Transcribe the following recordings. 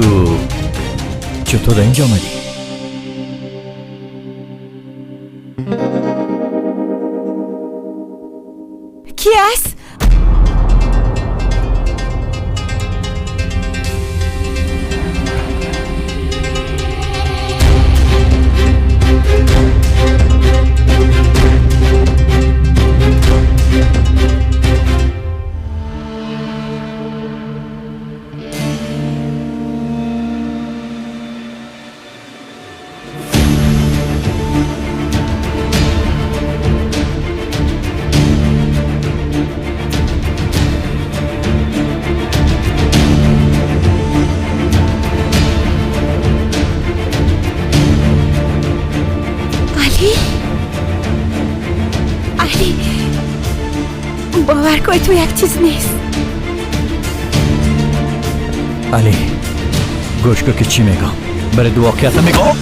تو چطور اینجا آمدی؟ کی است؟ علی باور کنی تو یک چیز نیست. علی گوش کن که چی میگم. برای دو واقعیت میگم.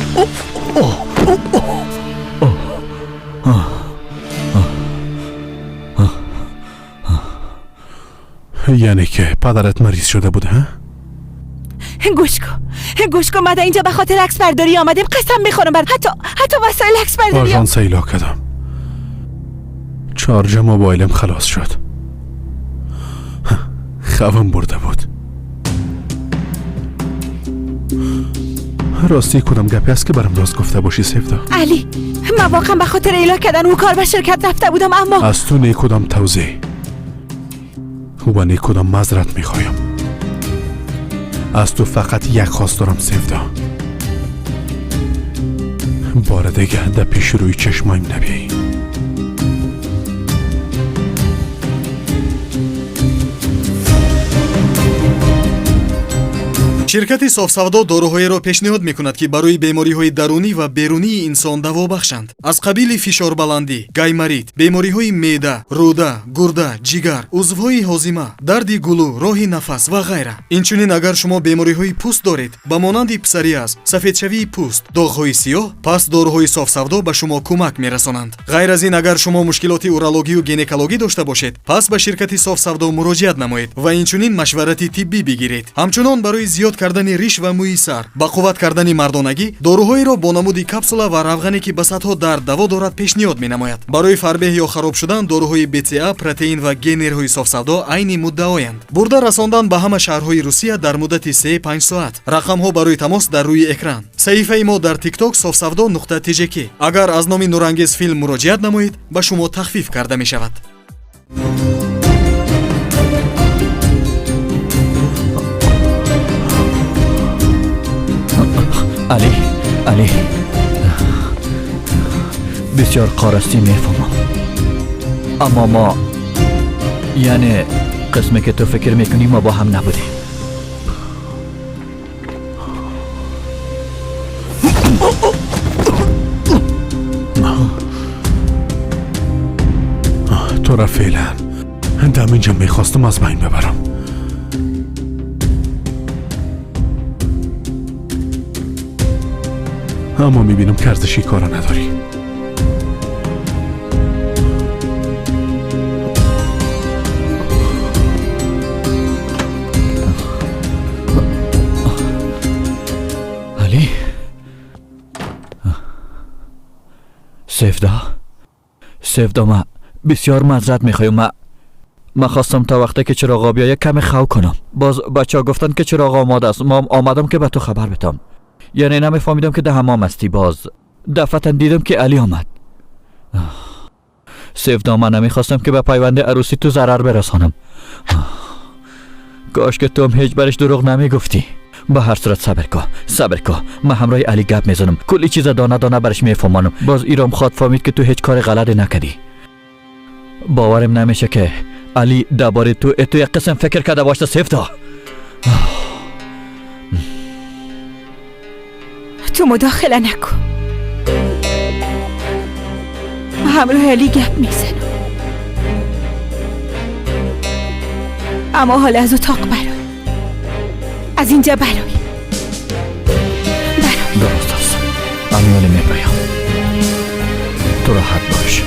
یعنی که پدرت مریض شده بوده ها؟ گوش کن من در اینجا به خاطر عکس برداری آمدیم. قسم میخورم بر حتی وسایل عکس برداری آژانس ایلا کردم. شارژ موبایلم خلاص شد. خوابم برده بود. راستی کدام گپی است که برام راست گفته باشی سیفدا؟ علی من واقعا به خاطر ایلا کردن او کار به شرکت رفته بودم، اما از تو نه کدام توضیح و نه کدام معذرت میخوایم. از تو فقط یک خواست دارم سیفدا. بار دیگه در پیش روی چشمایم نبیایی. شرکت صاف‌سودا доруҳоеро пешниҳод мекунад ки барои бемориҳои дарунӣ ва берунии инсон даво бахшанд. Аз қабили фишорбаландӣ, гаймарид, бемориҳои меъда, рӯда, гурда, ҷигар, узвҳои ҳозима, дарди гулӯ, роҳи нафас ва ғайра. Инчунин агар шумо бемориҳои пӯст доред, ба монанди псориаз, сафедшавии пӯст, доғҳои сиёҳ, пас доруҳои софсавдо ба шумо кӯмак мерасонанд. ғайр аз ин, агар шумо мушкилоти урологию гинекологӣ дошта бошед, пас ба ширкати софсавдо муроҷиат намоед ва инчунин машварати тиббӣ бигиред. ҳамчунон барои зиёд кардани риш ва мӯи сар, ба қувват кардани мардонагӣ, доруҳоеро бо намуди капсула ва равғане ки ба садҳо дард даво дорад пешниҳод менамояд. барои фарбеҳ ё хароб шудан доруҳои БЦА, протеин ва генерҳои софсавдо айни муддаоянд. бурда расондан ба ҳама шаҳрҳои Русия дар муддати 3-5 соат. рақамҳо барои тамос дар рӯи экран. саҳифаи мо дар TikTok sofsavdo.tjk. агар аз номи нурангез филм муроҷиат намоед, ба шумо тахфиф карда мешавад. علی بسیار قارستی میفهمم، اما ما یعنی قسمی که تو فکر میکنی ما با هم نبودیم. تو را فعلا دم اینجا میخواستم از بین ببرم. اما میبینم که ارزشی کارا نداری. علی سیفدا من بسیار معذرت میخوایم. من خواستم تا وقتی که چراغ بیایه کمی خو کنم. باز بچه ها گفتن که چراغ آماده است. ما آمدم که به تو خبر بدم. یعنی نمیفهمیدم که ده حمام هستی. باز دفعتا دیدم که علی آمد. سیفدا من نمیخواستم که به پیوند عروسی تو ضرر برسانم. کاش که تو هم هیچ برش دروغ نمیگفتی. به هر صورت صبر کن. من همراه علی گپ میزنم. کلی چیز دانه دانه برش میفهمانم. باز ایرام خواد فهمید که تو هیچ کار غلطی نکردی. باورم نمیشه که علی درباره تو یک قسم فکر کرده باشه سیفدا. تو مداخله نکن. من همراه علی گپ میزنم، اما حالا از اتاق برای، از اینجا برای. درست است. امیال میبایم. تو راحت باش.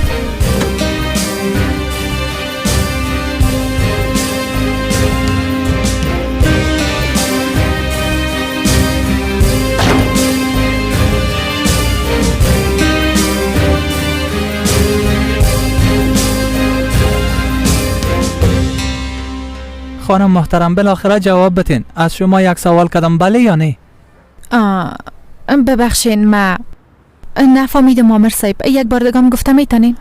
خانم محترم بالاخره جواب بتین. از شما یک سوال کردم، بله یا نه؟ ببخشین ما نفهمیدم آمر صاحب، یک بار دیگه هم گفتم میتونین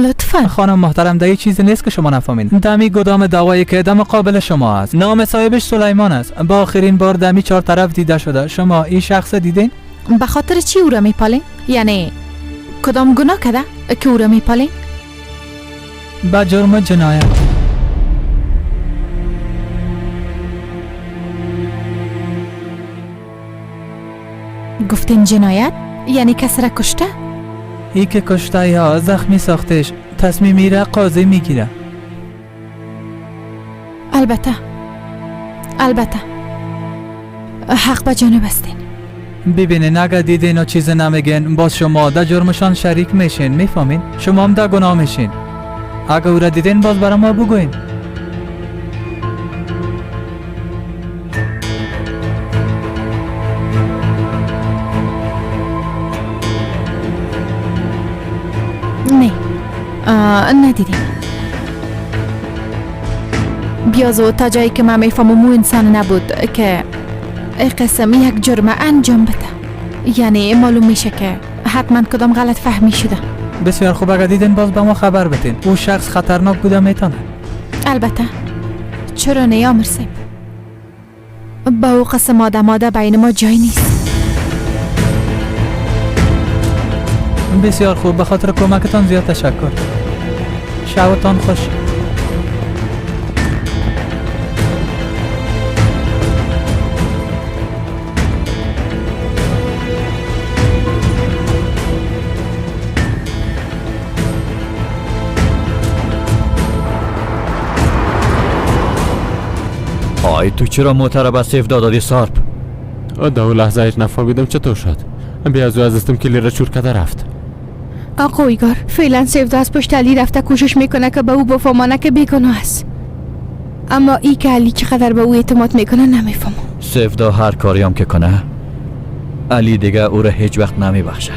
لطفا. خانم محترم دیگه چیزی نیست که شما نفهمید. دمی گدام دوایی که دم قابل شما است. نام صاحبش سلیمان است. با آخرین بار دمی 4 طرف دیده شده. شما این شخص دیدین؟ به خاطر چی او را میپالین؟ یعنی کدام گناه کرده که او را میپالین؟ با جرم جنایت. گفتین جنایت؟ یعنی کسی را کشته؟ ای که کشته یا زخمی ساختش تصمیم میره قاضی میگیره. البته حق به جانب استین. ببینین اگه دیدین و چیز نمیگین باز شما در جرمشان شریک میشین، میفهمین؟ شما هم در گناه میشین. اگه او را دیدین باز برای ما بگوین. نه ندیدیم. بیازو تا جایی که من میفهمم او انسان نبود که ای قسم یک جرم انجام بده. یعنی معلوم میشه که حتما کدام غلط فهمی شده. بسیار خوب، اگه دیدین باز به ما خبر بتین. او شخص خطرناک بوده میتونه. البته چرا نه آمر صاحب، با او قسم آدم بین ما جای نیست. بسیار خوب، به خاطر کمکتان زیاد تشکر. شبتان خوش. آی تو چرا معترب از سیف دادادی سارپ؟ در اون لحظه ایش نفهمیدم چطور شد. بیازو از دستم کلی را چور کده رفت. آقا ایگار فعلا سیفدا از پشت علی رفته کوشش میکنه که به او بفهمانه که بیگناه است، اما ای که علی چقدر به او اعتماد میکنه نمیفهمم. سیفدا هر کاری هم که کنه علی دیگه او را هیچ وقت نمیبخشه.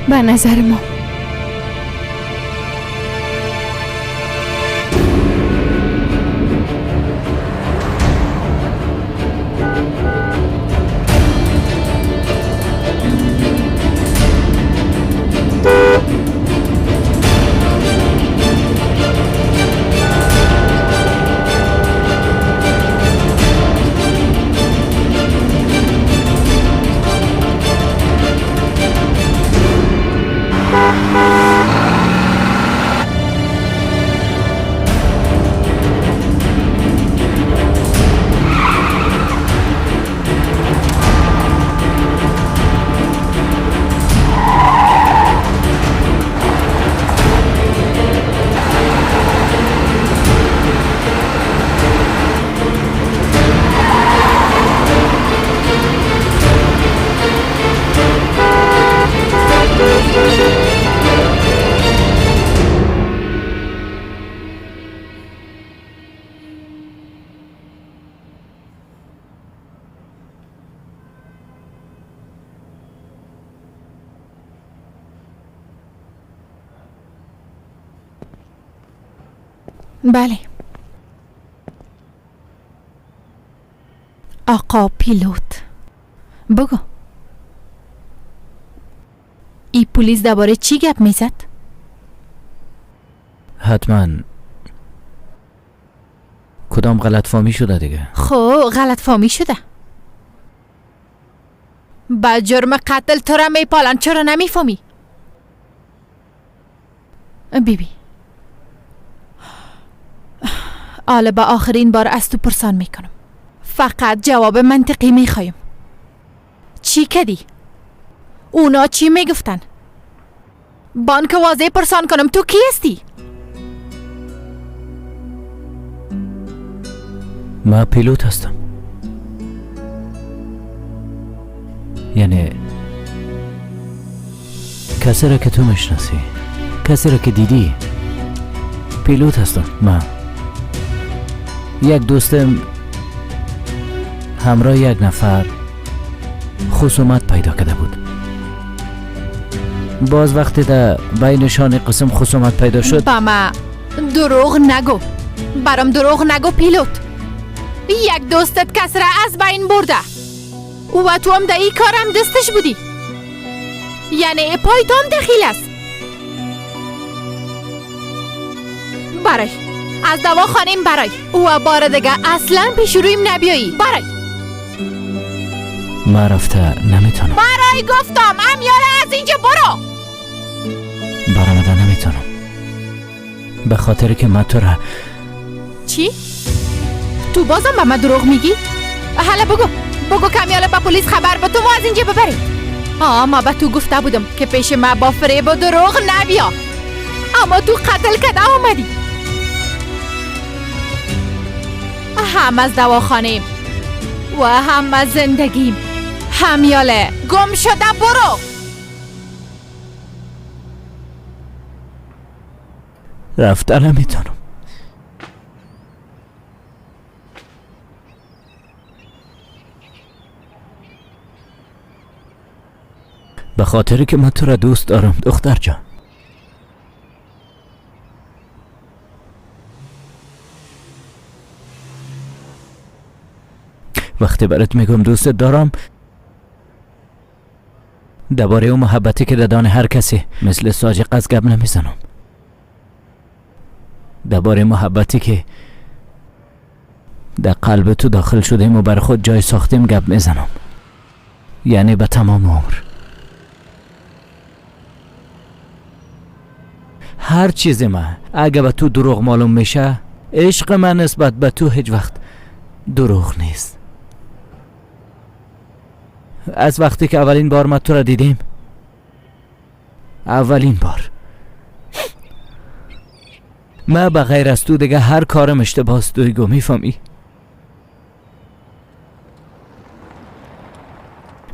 به نظر ما بله. آقا پیلوت بگو ای پلیس درباره چی گپ میزد؟ حتما کدام غلط فهمی شده دیگه. خب غلط فهمی شده. با جرم قتل تو را میپالن، چرا نمیفهمی؟ بیبی حالا با آخرین بار از تو پرسان میکنم، فقط جواب منطقی میخوایم. چی کدی؟ اونا چی میگفتن؟ بان که واضح پرسان کنم تو کی هستی؟ من پیلوت هستم. یعنی کسی را که تو میشناسی، کسی را که دیدی، پیلوت هستم. من یک دوستم همراه یک نفر خصومت پیدا کرده بود. باز وقتی در بینشان قسم خصومت پیدا شد، با ما دروغ نگو. برام دروغ نگو پیلوت. یک دوستت کس را از بین برده و تو هم در این کارم دستش بودی، یعنی پایتان دخیل است. برای از دواخانیم برای و بار دیگه اصلا پیش رویم نبیایی. برای من رفته نمیتونم. برای گفتم امیاله از اینجا برو. برآمده نمیتونم به خاطر که من تو را. چی؟ تو بازم به من دروغ میگی؟ حالا بگو کمیاله به پلیس خبر به تو ما از اینجا ببریم. ما به تو گفته بودم که پیش ما با فریب و دروغ نبیا، اما تو قتل کده آمدی. هم از دواخانیم و هم از زندگیم. همیاله گم شده برو. رفته نمیتونم. به خاطر که من تو را دوست دارم دختر جان. وقتی برات میگم دوست دارم، درباره اون محبتی که دادان هر کسی مثل ساجق از گپ نمیزنم. درباره محبتی که در قلب تو داخل شدیم و بر خود جای ساختیم گپ میزنم، یعنی به تمام عمر. هر چیزی من اگه به تو دروغ معلوم میشه، عشق من نسبت به تو هیچ وقت دروغ نیست. از وقتی که اولین بار من تو را دیدیم، اولین بار، من به غیر از تو دیگه هر کارم اشتباه است. دویگو میفهمی؟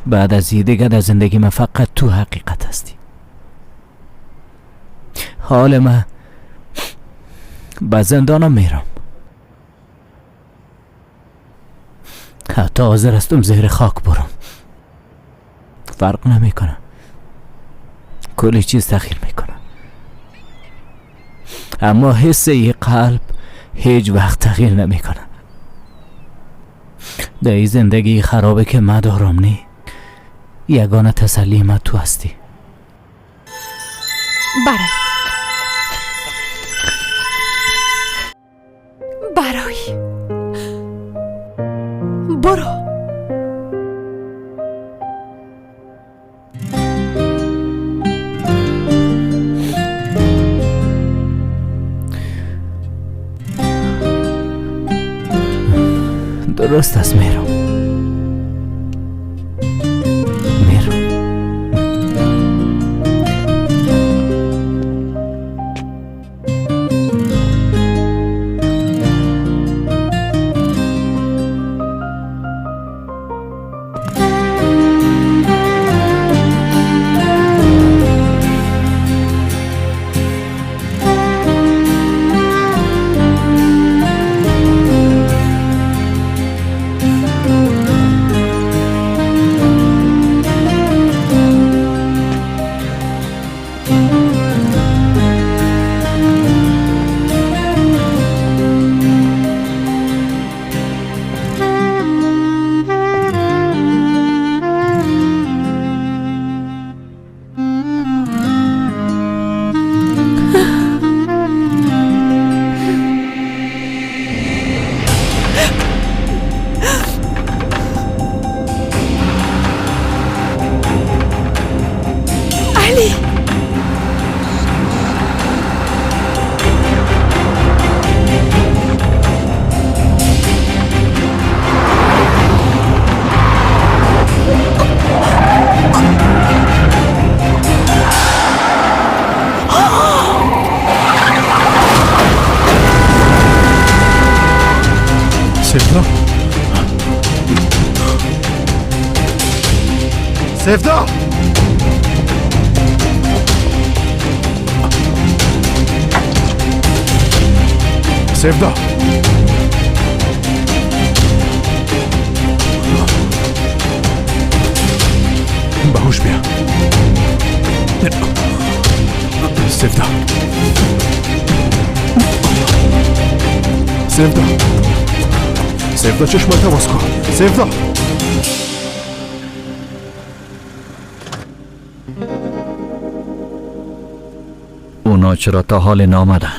بعد از این دیگه در زندگی من فقط تو حقیقت هستی. حال من به زندانم میرم، حتی حاضر هستم زیر خاک برم، فرق نمیکنه، کلی چیز تغییر میکنه، اما حس یه قلب هیچ وقت تغییر نمیکنه. در این زندگی خرابه که من دارم نی، یگانه تسلی من تو هستی. برای برو. درست است، میرم. سفدا سفدا باهوش بیا. سفدا سفدا چشمات باز کن. سفدا اونا چرا تا حال نامدن؟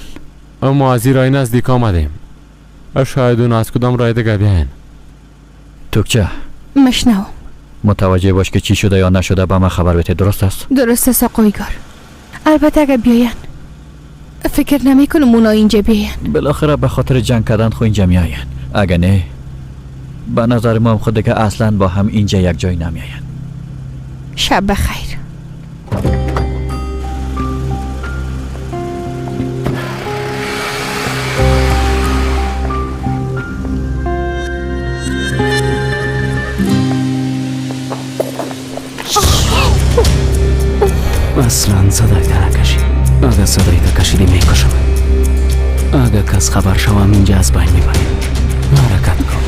ما از این رای نزدیک آمدیم. شاید اونا از کدام رای دیگه بیاین. توکچه مشنو. متوجه باش که چی شده یا نشده به من خبر بده. درست است؟ درست است آقایگار. البته اگه بیاین فکر نمی کنم اونا اینجا بیاین. بالاخره به خاطر جنگ کردن خو اینجا میاین. اگه نه به نظر ما هم خود که اصلا با هم اینجا یک جای نمیاین. شب بخیر. اصلا صدای نکشی. اگه صدای کشیدی میکشم. اگه کس خبر شوم اینجا از بین میبریم. حرکت کن.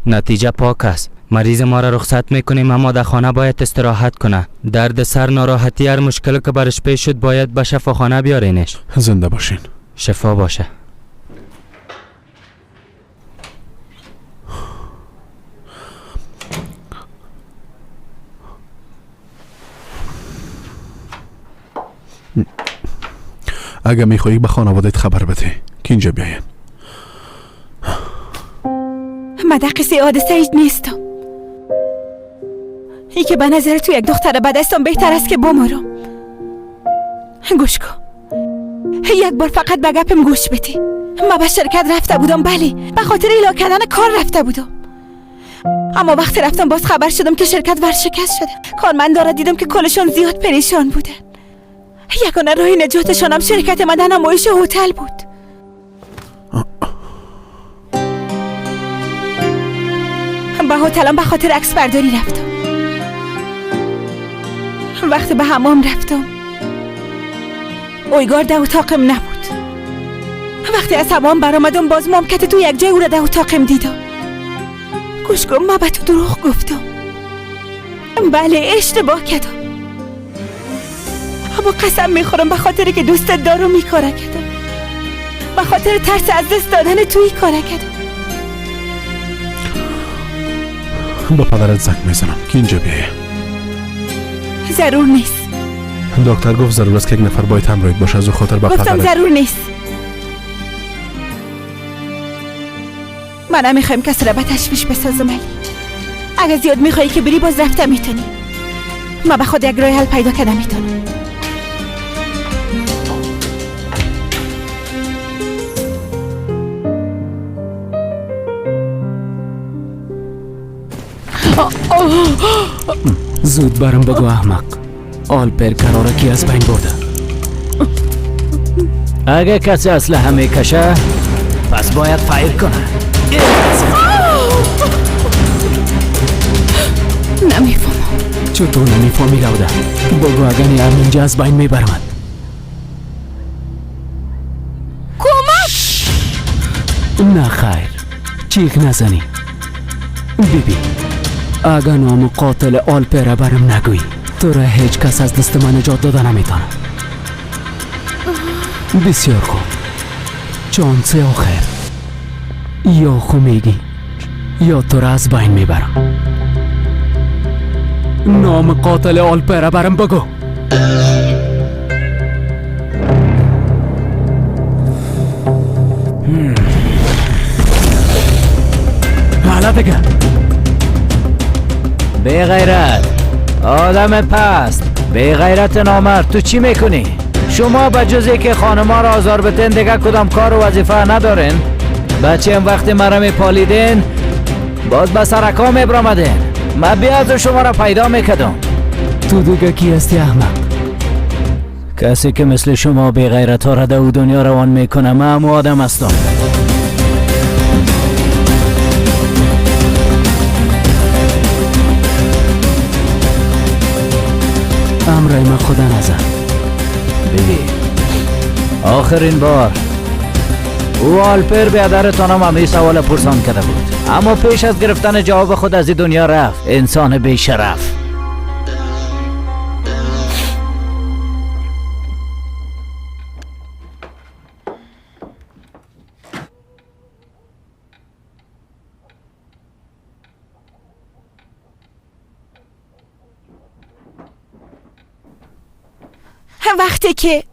نتیجه پاک است. مریض ما را رخصت میکنیم اما در خانه باید استراحت کنه. درد سر، ناراحتی، هر مشکلی که برش پیش شد باید به شفاخانه بیارینش. زنده باشین. شفا باشه. اگه میخوایی به خانوادت خبر بده که اینجا بیاین. من در قصه حادثه هیچ نیستم. ای که به نظر تو یک دختر بدستم بهتر است که بمارم. گوش کن. یک بار فقط به گپم گوش بدی. من به شرکت رفته بودم. بله به خاطر ایلا کردن کار رفته بودم. اما وقتی رفتم باز خبر شدم که شرکت ورشکست شده. کارمندا را دیدم که کلشان زیاد پریشان بودن. یگانه راه نجاتشان هم شرکت من در نمایش هتل بود. به هتلم به خاطر عکس برداری رفتم. وقتی به حمام رفتم اویگار در اتاقم نبود. وقتی از حمام برآمدم باز مامکت تو یک جای او را در اتاقم دیدم. گوش کن من به تو دروغ گفتم. بله اشتباه کردم. اما قسم میخورم به خاطر که دوستت دارم این کارا کردم. به خاطر ترس از دست دادن توی کارا کردم. با پدرت زنگ میزنم که اینجا بیایه. ضرور نیست. دکتر گفت ضرور است که یک نفر باید همراهت باشه. از او خاطر با گفتم پدرت. ضرور نیست. من نمیخوایم کسی را به تشویش بسازم. علی اگه زیاد میخوایی که بری باز رفته میتونی. من به خود یک راه حل پیدا کردم میتونم. زود برم بگو احمق. آلپر قراره کی از بین برده. اگه کسی اسلحه میکشه پس باید فایر کنه. نمیفهمم. چطور نمیفهمی لوده؟ بگو اگه نیام اینجا از بین میبرمد. کمک! نه خیر، چیخ نزنی. ببین اگه نام قاتل آلپر برم نگویی تو را هیچ کس از دست من نجات داده نمیتونه. بسیار خوب، چانس آخر. یا خو میگی یا تو را از بین میبرم. نام قاتل آلپر برم بگو. حالا دیگه بی غیرت، آدم پست، بی غیرت نامرد، تو چی میکنی؟ شما به جزی که خانما را آزار بتین دیگه کدام کار و وظیفه ندارین؟ بچه هم وقتی مرا میپالیدین باز به سرکا میبرامدین. من بیاد شما را پیدا میکدم. تو دیگه کی هستی احمق؟ کسی که مثل شما بی غیرت ها را در دنیا روان میکنه. من هم آدم هستم. امرای من خدا نزن. بگی آخرین بار او آلپر بیادرتان هم همه سوال پرسان کرده بود، اما پیش از گرفتن جواب خود از این دنیا رفت. انسان بی شرف. وقتی که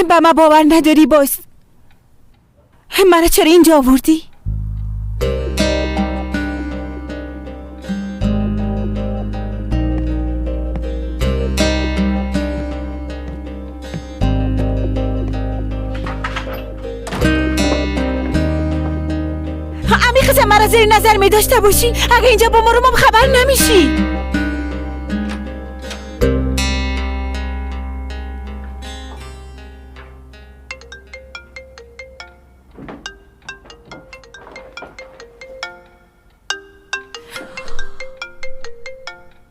به ما باور نداری باز منو چرا اینجا آوردی؟ امیخه مرا زیر نظر می داشته باشی اگه اینجا با ما خبر نمیشی.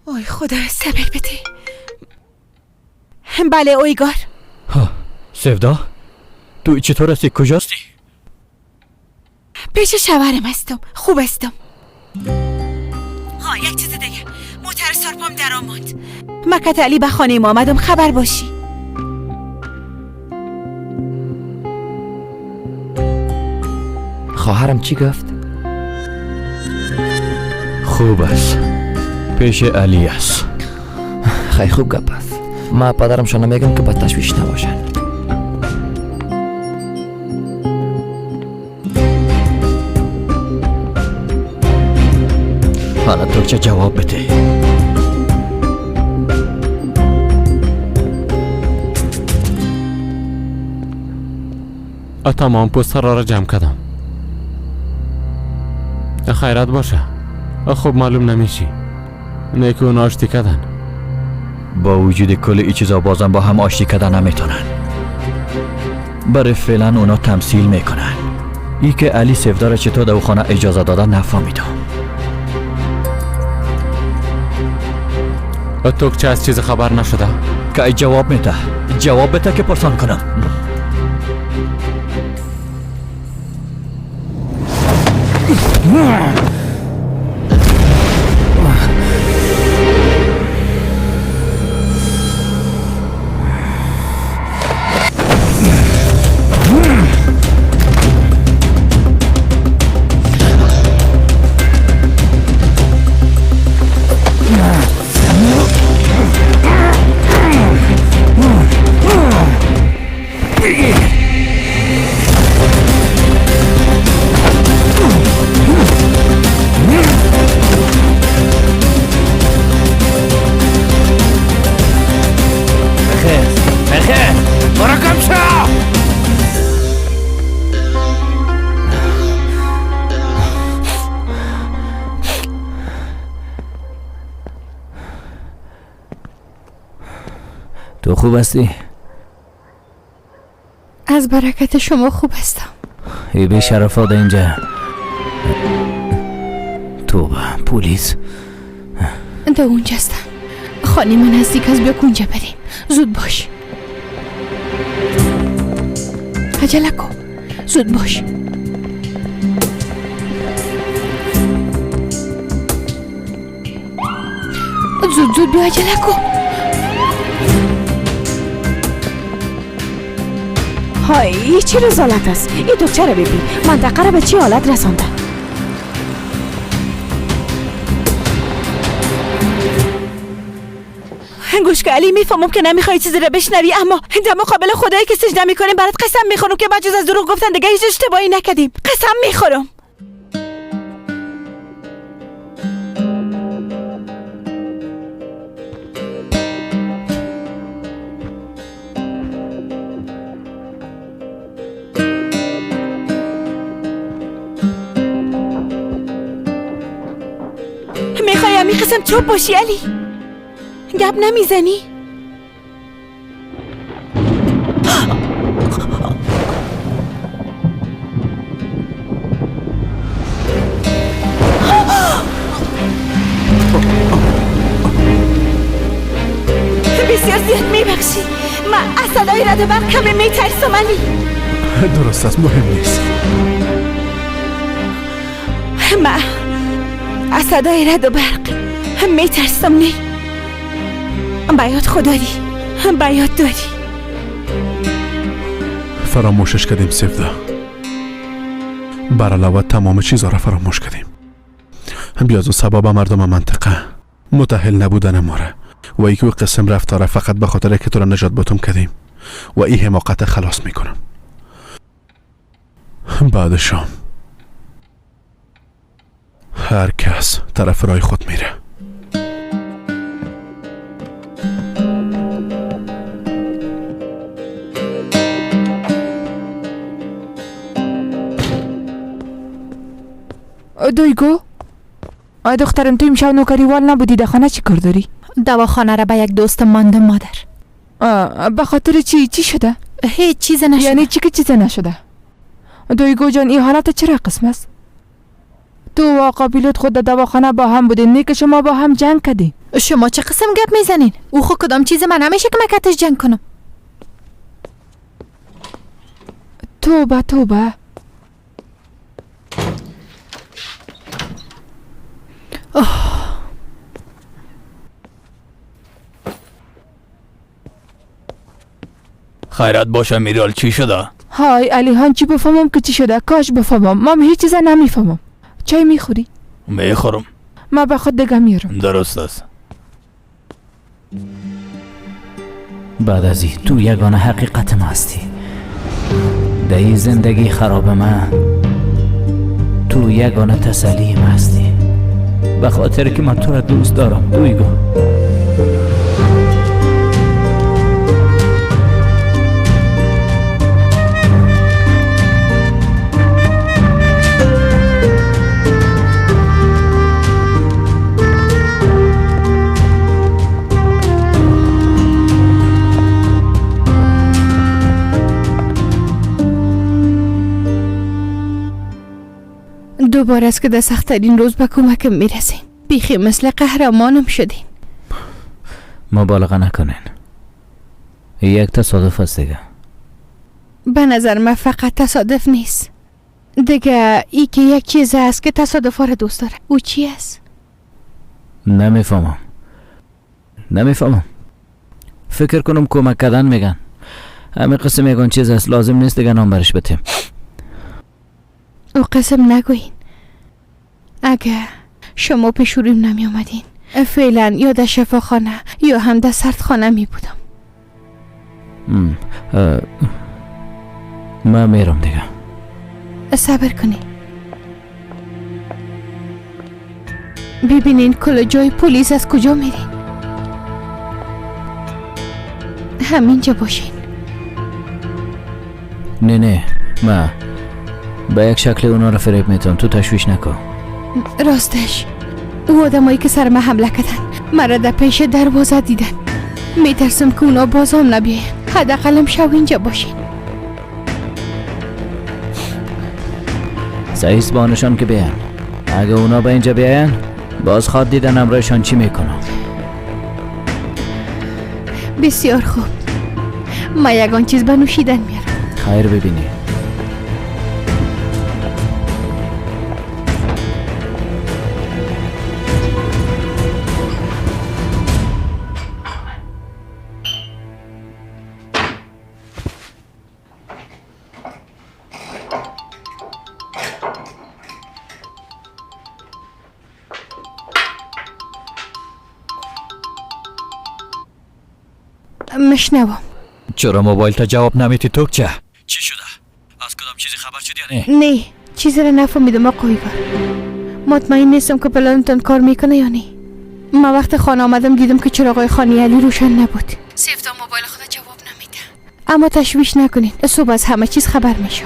اوی خدا صبر بده. بله اویگار. سفدا تو چطور هستی؟ کجاستی؟ پیش شوهرم هستم. خوب هستم. یک چیز دیگه موتر سرپام در آمد. مکت علی به خانه ما آمدم خبر باشی. خواهرم چی گفت؟ خوب است. پیش علی است. خیلی خوب گپ است. ما پدرمشان میگم که با تشویش نباشن. حالا تو چه جواب بده؟ تمام پسترها را جمع کردم. خیرت باشه. خوب معلوم نمیشی. نیکو اون آشتی کردن. با وجود کل ای چیزا بازم با هم آشتی کردن نمیتونن. برای فعلا اونا تمثیل میکنن. ای که علی سفدار چطور دو خانه اجازه دادن نفهمیدم. تو چه از چیز خبر نشده؟ که ای جواب میده. جواب بده که پرسان کنم. تو خوب هستی؟ از برکت شما خوب هستم. ای به شرفات اینجا. تو پلیس ده اونجا هستم. خانه من نزدیک از بیا کنجا بریم. زود باش. عجله کن. زود باش. زود بیا عجله کن. های چه رزالت است. این دکتر رو ببین منطقه رو به چه حالت رسانده. گوش که علی میفهمم که نمیخوای چیزی رو بشنوی اما در مقابل خدایی که سجده میکنیم برات قسم میخورم که بجز از دروغ گفتن دیگه هیچ اشتباهی نکردیم. قسم میخورم. میخوایم میخواستم چوب باشی علی. گپ نمیزنی؟ بسیار زیاد میبخشی. من از صدای رد و برق کمه میترسم علی. درست است مهم نیست. من از صدای رد و برق میترسم. نه بیاد خداری بیاد داری. فراموشش کردیم سفدا. بر علاوه تمام چیزها را فراموش کردیم. بیازو سبب مردم منطقه متأهل نبودن ما را و یکی قسم رفتاره فقط به خاطر که تو را نجات باتم کردیم و این حماقت خلاص میکنم. بعد شام هر کس طرف رای خود میره. دویگو دخترم تو امشب نوکریوال نبودی، در خانه چی کار داری؟ دواخانه را به یک دوستم ماندم مادر. به خاطر چی شده؟ هیچ چیز نشده. یعنی چی که چیز نشده؟ دویگو جان این حالت چرا قسم است؟ تو و آقا پیلوت خود در دواخانه با هم بودین، نه که شما با هم جنگ کردین. شما چه قسم گپ میزنین؟ او خود کدام چیز من نمیشه که مکتش جنگ کنم. توبه خیرت باشه میرال، چی شده؟ های علیحان چی بفهمم که چی شده؟ کاش بفهمم. من هیچ چیز نمیفهمم. چای میخوری؟ میخورم. من به خود دیگه میارم. درست است. بعد از این تو یگانه حقیقت ما هستی. در این زندگی خراب من تو یگانه تسلی ما هستی. به خاطر که من تو را دوست دارم دویگو. دوباره است که در سخت‌ترین روز به کمکم میرسین. بیخی مثل قهرمانم شدین. مبالغه نکنین. یک تصادف است دیگه. به نظر من فقط تصادف نیست. دیگه ای که یک چیز است که تصادفا را دوست داره. او چی است؟ نمیفهمم. فکر کنم کمک کردن میگن. همین قسم یگان چیز است، لازم نیست دیگه نام برش بتیم. او قسم نگوین. اگه شما پیشوریم نمی آمدین فعلا یا در شفاخانه یا هم در سردخانه می بودم. من میرم دیگه. صبر کنین. ببینین کل جای پلیس از کجا میرین. همینجا باشین. نه من به یک شکل اونا رو فریب میتونم، تو تشویش نکن. راستش او آدمایی که سر من حمله کردن مرا در پیش دروازه دیدن. میترسم که اونا باز هم نبیاین. حداقل شب اینجا باشین. سعیس بانشان که بیان. اگه اونا به اینجا بیاین باز خواد دیدن امرایشان چی میکنم. بسیار خوب. من یگان چیز به نوشیدن میارم. خیر ببینی. مشنوم. چرا موبایل تا جواب نمیتی توکچه؟ چی شده؟ از کدام چیزی خبر شدی یا نه؟ نه چیزی را نفهمیدم آقایگار. مطمئن نیستم که پلانتون کار میکنه یا نه. من وقت خانه آمدم دیدم که چراغای خانه علی روشن نبود. سیفتا موبایل خود جواب نمیده. اما تشویش نکنین، صبح از همه چیز خبر میشم.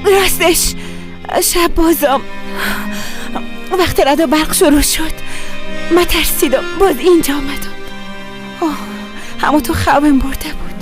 راستش شب بازم وقت رد و برق شروع شد من ترسیدم باز اینجا آمدم. همون تو خوابم برده بود.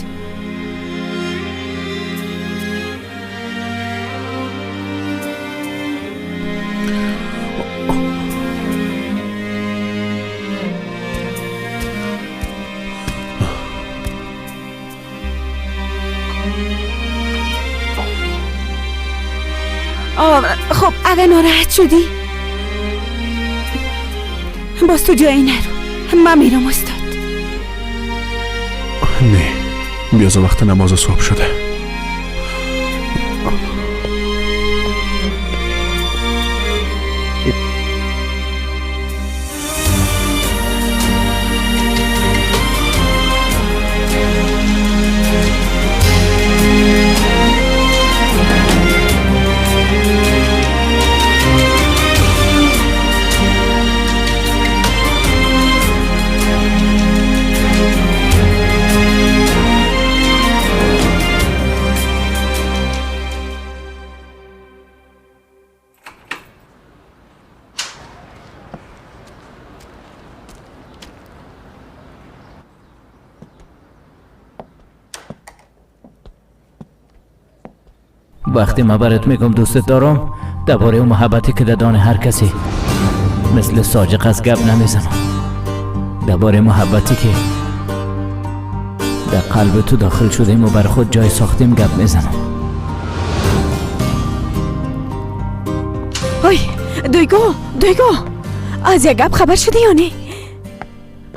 خب اگه ناراحت شدی باز تو جایی نرو. من میرم استاد. نه بیاز وقت نماز صبح شده. وقتی من برات میگم دوست دارم درباره اون محبتی که دادن هر کسی مثل ساجق از گپ نمیزنم. درباره محبتی که در قلب تو داخل شدیم و بر خود جای ساختیم گپ میزنم. دویگو از یک گپ خبر شدی یا نه؟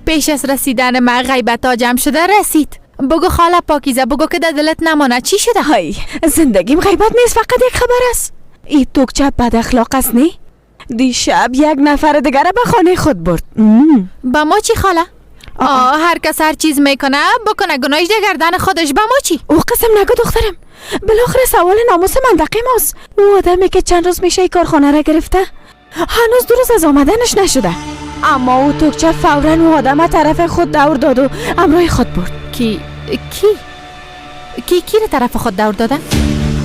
پیش از رسیدن من غیبت ها جمع شده رسید. بگو خاله پاکیزه، بگو که در دلت نمانه. چی شده؟ زندگیم غیبت نیست، فقط یک خبر است. این توکچه بد اخلاق است نه؟ دیشب یک نفر دیگر به خانه خود برد. با ما چی خاله؟ هر کس هر چیز میکنه بکنه، گناهش در گردن خودش. با ما چی؟ او قسم نگو دخترم، بالاخره سوال ناموس منطقه ماست. او آدمی که چند روز میشه ای کارخانه را گرفته هنوز 2 روز از آمدنش نشده، اما او توکچه فوراً او آدم طرف خود دور داد و امرای خود برد. کی رو طرف خود دور دادن؟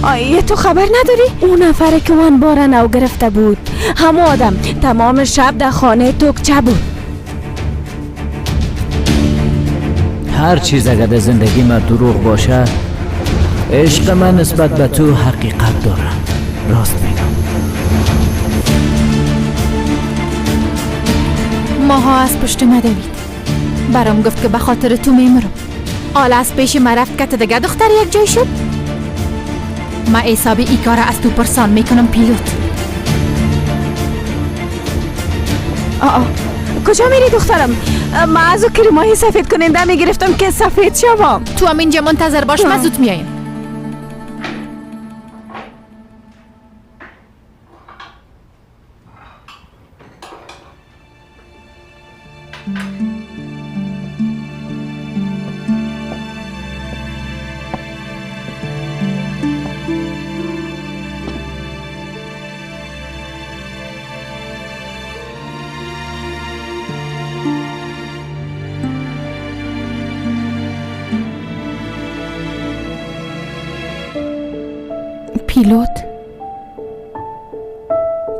آیه تو خبر نداری؟ اون نفره که اون بار نو گرفته بود همون آدم تمام شب در خانه توکچه بود. هر چیز اگر در زندگی من دروغ باشه، عشق من نسبت به تو حقیقت داره. راست میگم. ماها از پشت ما دوید، برام گفت که به خاطر تو میمرم. آل از پیش ما رفت که دیگه دختر یک جای شد. ما حسابی ای کار از تو پرسان میکنم پیلوت. کجا میری دخترم؟ من از او کریمای سفید کننده میگرفتم که سفید شوم. تو هم اینجا منتظر باش، من زود میایم.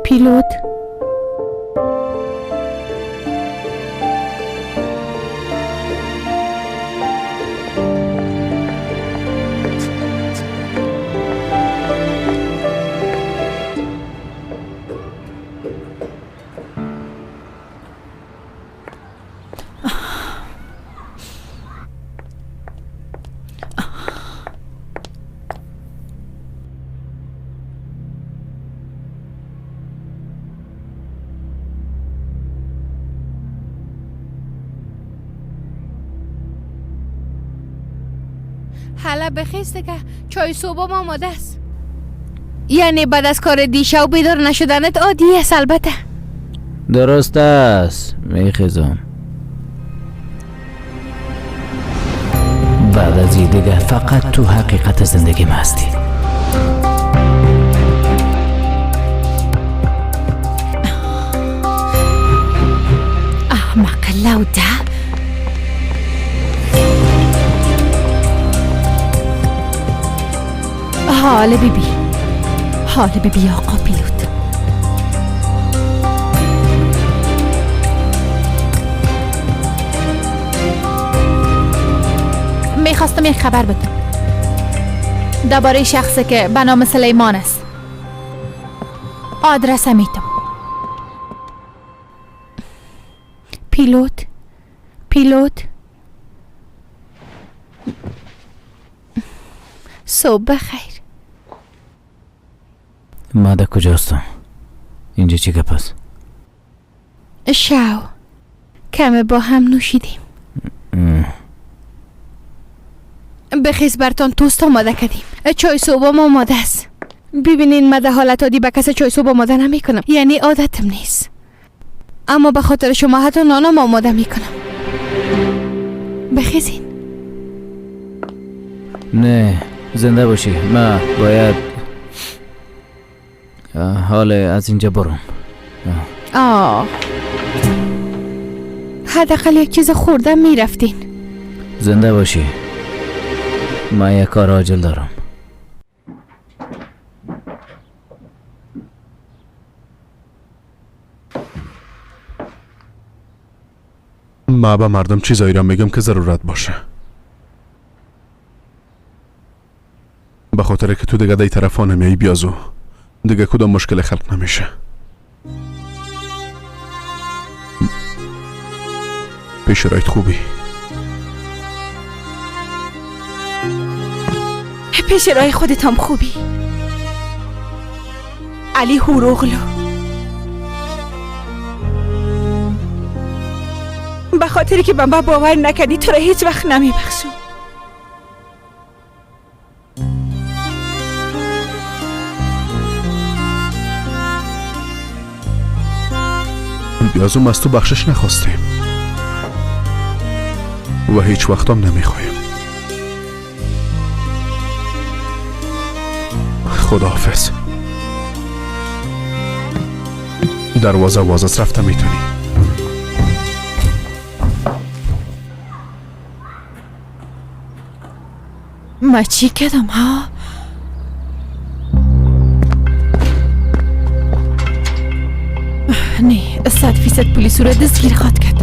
پیلوت حالا بخیست که چای صبحم آماده است. یعنی بعد از کار دیشب بیدار نشدنت عادی است؟ البته درست است، میخیزم. بعد از این دیگه فقط تو حقیقت زندگی هستی. احمق لوده. حال بیبی حال ببی آقا پیلوت. میخواستم یک خبر بدم درباره شخصی که به نام سلیمان است. آدرس میتم. پیلوت صبح بخیر. ماده کجاستم؟ اینجا چی گپ است؟ شاو کمه با هم نوشیدیم. بخیز برتان توست آماده کردیم. چای صبح آماده است. ببینین من در حالت عادی به کس چای صبح آماده نمی کنم، یعنی عادتم نیست، اما به خاطر شما حتی نانم آماده می کنم. بخیزین. نه زنده باشی. من باید حال از اینجا برم. حداقل یک چیز خوردم میرفتین. زنده باشی. من یک کار عاجل دارم. ما به مردم چیزایی را میگم که ضرورت باشه، به خاطر که تو دیگه دی طرفا نمیایی بیازو دیگه کدام مشکل خلق نمیشه. پیش رایت خوبی؟ پیش رای خودت هم خوبی. علی هوروغلو، به خاطری که به من باور نکردی تو را هیچ وقت نمیبخشم. بیازم از تو بخشش نخواستیم و هیچ وقت هم نمیخوایم. خداحافظ. دروازه واز رفته میتونی. ما چی کردم ها؟ نه 100% پلیس رو دستگیر خواد کرد.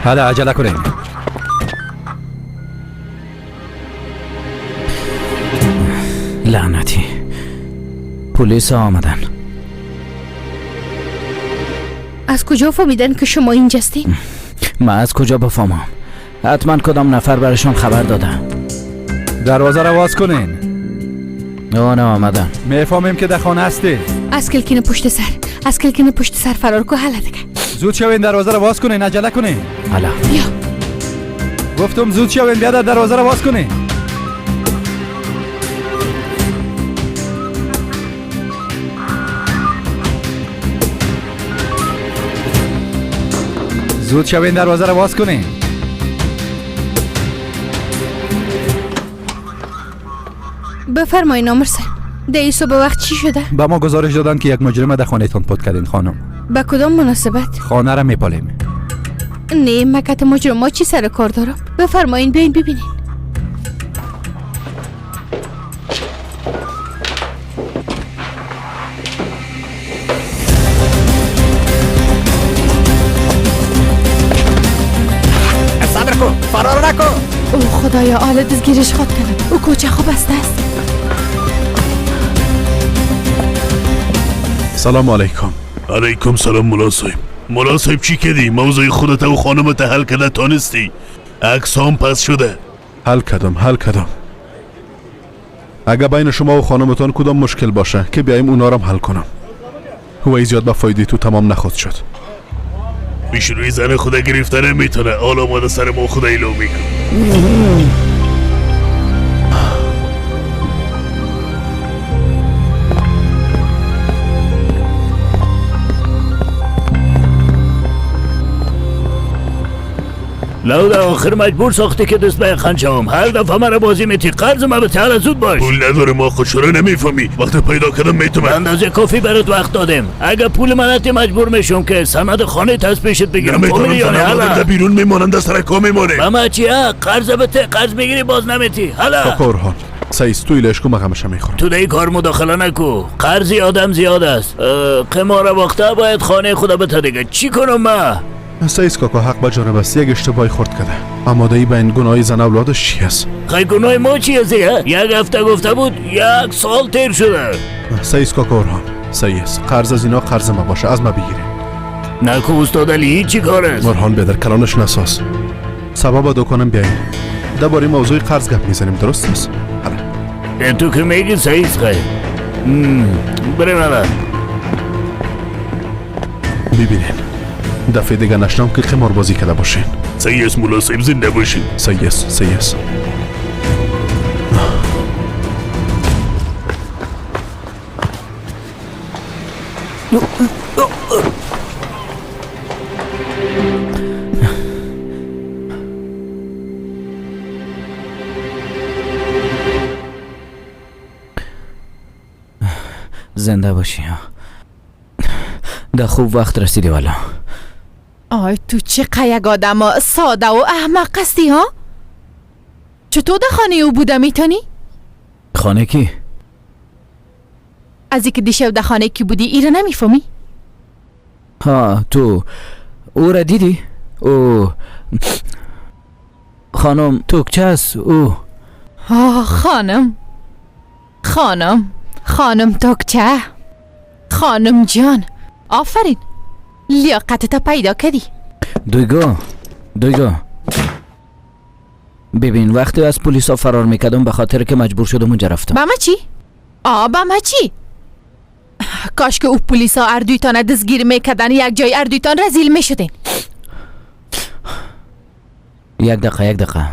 حالا عجله کنیم. لعنتی پلیس آمدن. از کجا فهمیدن که شما اینجاستین؟ من از کجا بفهمم؟ حتما کدام نفر برشان خبر دادن. دروازه را باز کنین. نه آمدن. میفهمیم که در خانه هستی. از کلکین پشت سر فرار کو. حالا دیگه زود شوین دروازه را باز کنین. عجله کنین. حالا بیا. گفتم زود شوین، بیا در دروازه را باز کنین. زود شوین دروازه را باز کنین. بفرمایین آمر صاحب. در صبح وقت چی شده؟ با ما گزارش دادن که یک مجرم در خانه تان پد کردین خانم. به کدام مناسبت؟ خانه را میپالیم. نه مکت مجرم چی سر کار دارم؟ بفرمایین بیاین ببینین. صبر کن، فرار نکن. او خدایا آل دستگیرش خواد کنم. او کوچه خوب بسته است. سلام علیکم. علیکم سلام ملا صاحب چی کردی؟ موضوع خودت و خانمت حل کرده تانستی؟ عکس هم پس شده. حل کردم. اگه بین شما و خانمتان کدام مشکل باشه که بیایم اونا رو حل کنم. و زیاد به فایده تو تمام نخواهد شد. پیش روی زن خدا گرفته نمیتونه. حالا ماده سر ما خدا ایلو میکن. لو در آخر مجبور ساختی که دست به خنچم. هر دفعه مرا بازی میتی، قرض ما به حالا زود باش. پول نداره ما خود شروع نمیفهمی. وقتی پیدا کردم میتونم اندازه کافی برات وقت دادم. اگه پول مناتی مجبور میشم که سند خانه تاز پیشت بگیرم. نمیتونم زنم بیرون میمانند از سر کار میمانه. بما چیه؟ قرض بته، قرض بگیری باز نمیتی. حالا کاکا اورهان سعیس تو ایلشکو مقامش میخورم. تو دی کار مداخله نکو. قرضی آدم زیاد است. قمار وقتا باید خانه خدا بته دیگه. چی کنم ما؟ سعیس کاکا حق به جانب است. یک اشتباهی خورد کرده. آماده‌ای به این گناه زن اولادش چی است؟ خیلی گناه ما چی است؟ یک هفته گفته بود 1 سال تیر شده. سعیس کاکا اورهان سعیس قرض از اینا قرض ما باشه، از ما بگیری. نکو استاد علی چی کار است؟ اورهان بدر کلانش نساز. سبب دکانم بیاین. درباره موضوع قرض گپ میزنیم، درست است؟ حالا تو که میگی سعیس خیلی بریم حالا. ببینین دفعه دیگه نشنم که قمار بازی کرده باشین. سیاس مولا صاحب زنده باشین. سیاس زنده باشی. در خوب وقت رسیدی والا. آی تو چه یک آدم ساده و احمق هستی ها؟ چطور در خانه او بوده میتونی؟ خانه کی؟ از اینکه دیشب در خانه کی بودی ایره نمیفهمی؟ ها تو او را دیدی؟ او خانم توکچه است او. خانم توکچه. خانم جان آفرین، لیاقتت پیدا کردی. دویگاه ببین وقتی از پلیسا فرار میکردم به خاطر که مجبور شدم اونجا رفتم. بما چی؟ کاش که او پلیسا اردویتان دستگیر میکردن، یک جای اردویتان رزیل میشدین. یک دقیقه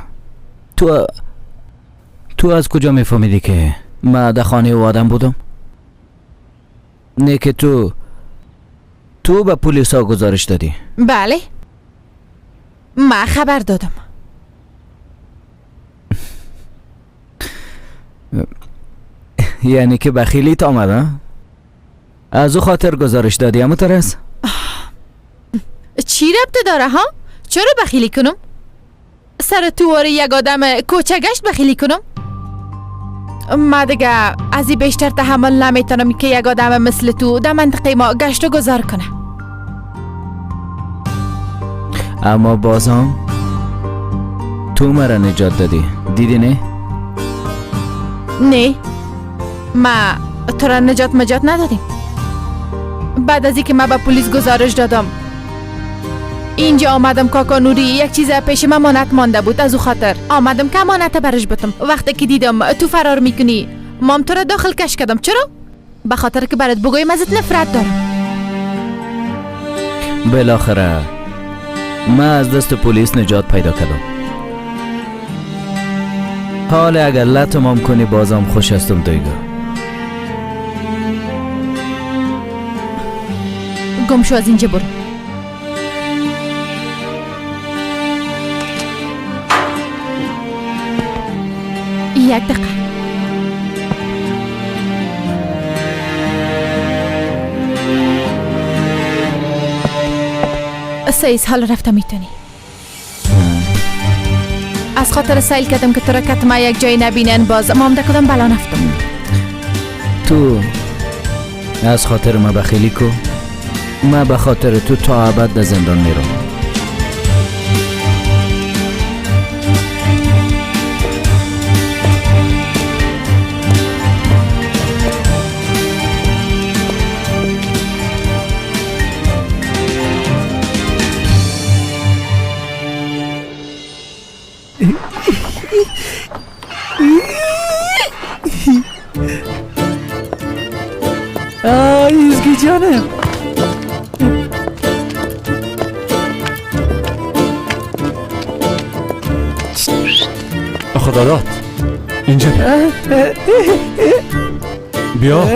تو از کجا میفهمیدی که من در خانه او آدم بودم؟ نه که تو به پلیسا گزارش دادی؟ بله من خبر دادم. یعنی که بخیلیت آمده؟ از او خاطر گزارش دادی همو ترس؟ چی ربطه داره ها؟ چرا بخیلی کنم؟ سر تواره یک آدم کوچه گشت بخیلی کنم؟ ما دیگه از این بیشتر تحمل نمیتونم که یک آدم مثل تو در منطقه ما گشت و گذار کنه. اما بازم تو مرا نجات دادی، دیدی نه؟ نه ما تو را نجات ندادیم. بعد از اینکه من به پلیس گزارش دادم اینجا آمدم کاکا نوری یک چیز پیش من امانت مانده بود، از او خاطر آمدم که امانت برش بتم. وقتی که دیدم تو فرار میکنی مام تو را داخل کش کردم. چرا؟ به خاطر که برات بگویم ازت نفرت دارم. بالاخره من از دست پلیس نجات پیدا کردم. حالا اگر لطمام کنی بازم خوش هستم دیگه. گم شو از اینجا برو. یک دقیقه. سیز حالا رفتم میتونی. از خاطر سیل کردم که تو را کتما یک جای نبینن باز مام ده کدام بلا نفتم. تو از خاطر ما بخیلی کو، ما به خاطر تو تا ابد در زندان میرم. ایزگی جانم خدا داد اینجا بیا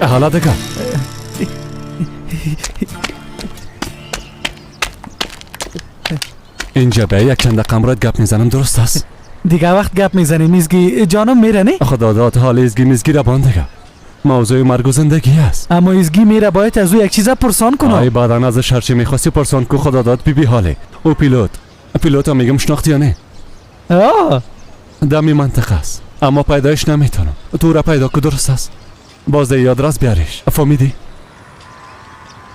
حالا دکا اینجا به یک چند دقیقه امروز گپ میزنم، درست است؟ دیگه وقت گپ میزنی میزگی جانم میره نه؟ خدا داد حال ازگی میزگی را باندگه موضوع مرگ و زندگی است. اما ازگی میره باید از او یک چیزا پرسان کنم. آی بعدن ازش هرچی میخواستی پرسان کو. خدا داد بی حاله. او پیلوت هم میگم شناختی یا نه؟ دمی منطقه است اما پیدایش نمیتونم. تو را پیدا کو، درست است؟ باز یاد راست بیاریش، فهمیدی؟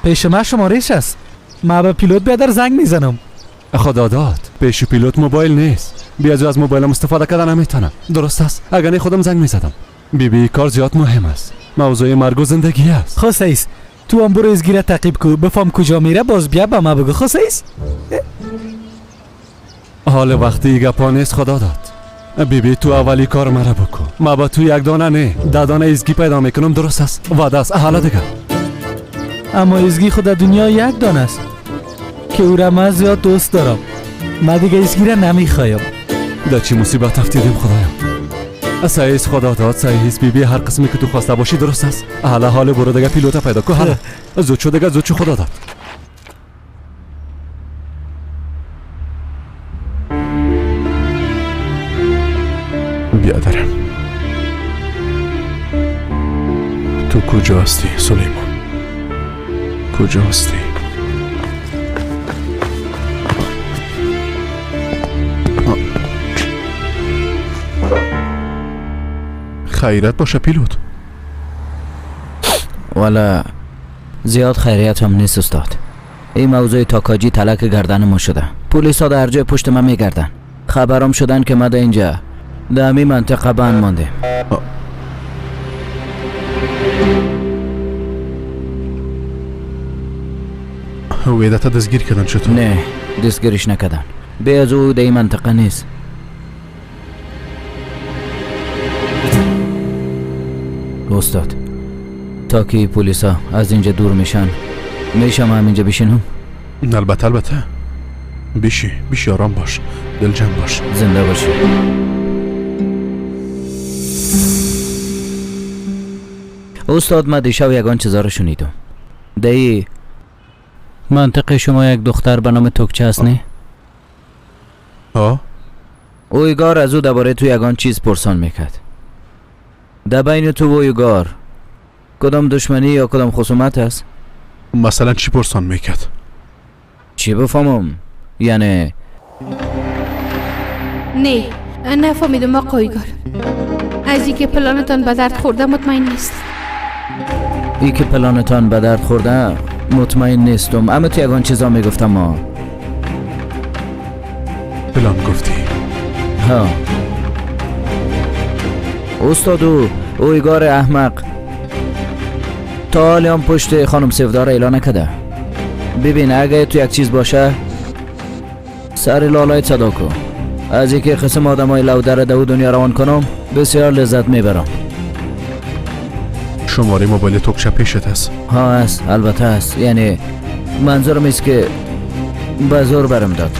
پیش ما شمارش است. ما به پیلوت بیادر زنگ میزنم. خدا داد پیش پیلوت موبایل نیست. بیازو از موبایلم استفاده کردن نمیتونم، درست است؟ اگر نه خودم زنگ میزدم. بی کار زیاد مهم است. موضوع مرگ و زندگی است. خوسیس تو هم برو ازگی را تعقیب کو، بفهم کجا میره باز بیا به ما بگو. خوسیس حال وقتی گپا نیست. خدا داد بی تو اولی کار مرا بکو. ما با تو یک دانه نه 10 دانه ازگی پیدا میکنم، درست است؟ وعده است. حالا دیگه اما ازگی خود دنیا یک دانه است که او را من زیاد دوست دارم. من دیگه ازگی را نمیخوایم. در چی مصیبت افتیدیم خدایم. سعیس خدا داد سعیس بی هر قسمی که تو خواسته باشی، درست است؟ حالا حال برو دیگه پیلوت پیدا کو. حالا زود شو دیگه، زود شو. خدا داد بیادرم تو کجا هستی سلیمان؟ کجا هستی؟ خیرت باشه پیلوت. والا زیاد خیریت هم نیست استاد. این موضوع تاکاجی تلک گردن ما شده. پلیس ها در جای پشت ما میگردن. خبرم شدن که ما در اینجا در همین منطقه بند مانده. ویدت دستگیر کردن چطور؟ نه دستگیرش نکردن. بیاز او در این منطقه نیست. استاد تا که پلیس ها از اینجا دور میشن میشم همینجا بشینم؟ البته بیشی آرام باش، دل جمع باش. زنده باشی. استاد من دیشب یگان چیزا رو شنیدم. دایی منطقه شما یک دختر به نام توکچه هست نه؟ اویگار از او درباره تو یگان چیز پرسان میکرد. در بین تو و اویگار کدام دشمنی یا کدام خصومت هست؟ مثلا چی پرسان میکرد؟ چی بفهمم؟ یعنی نه نفهمیدم آقا ایگار. از اینکه پلانتان به درد خورده مطمئن نیست. ای که پلانتان به درد خورده مطمئن نیستم. اما تو یگان چیزا میگفتم. ما پلان گفتی؟ ها استادو اویگار احمق تا حالی هم پشت خانم سفدار اعلان نکده. ببین اگه تو یک چیز باشه سر لالای صدا کن. از اینکه قسم آدم های لو در دو دنیا روان کنم بسیار لذت میبرم. شماره موبایل توکچه پیشت هست؟ ها هست، البته هست. یعنی منظورم است که به زور برم داد.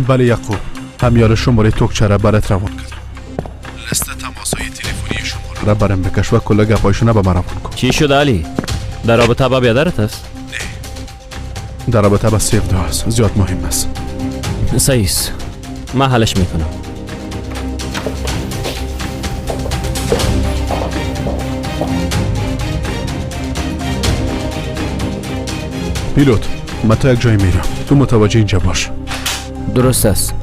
بله یعقوب، همیار شماره توکچه را برات روان کرد. لست تماسای تلفنی شماره را برام بکش و کل گپایشون به من روان کن. چی شد علی؟ در رابطه با بیادرت است؟ نه در رابطه با سیفدا است. زیاد مهم است. سعیس من حلش میکنم. پیلوت من تا یک جایی میرم، تو متوجه اینجا باش. درست است.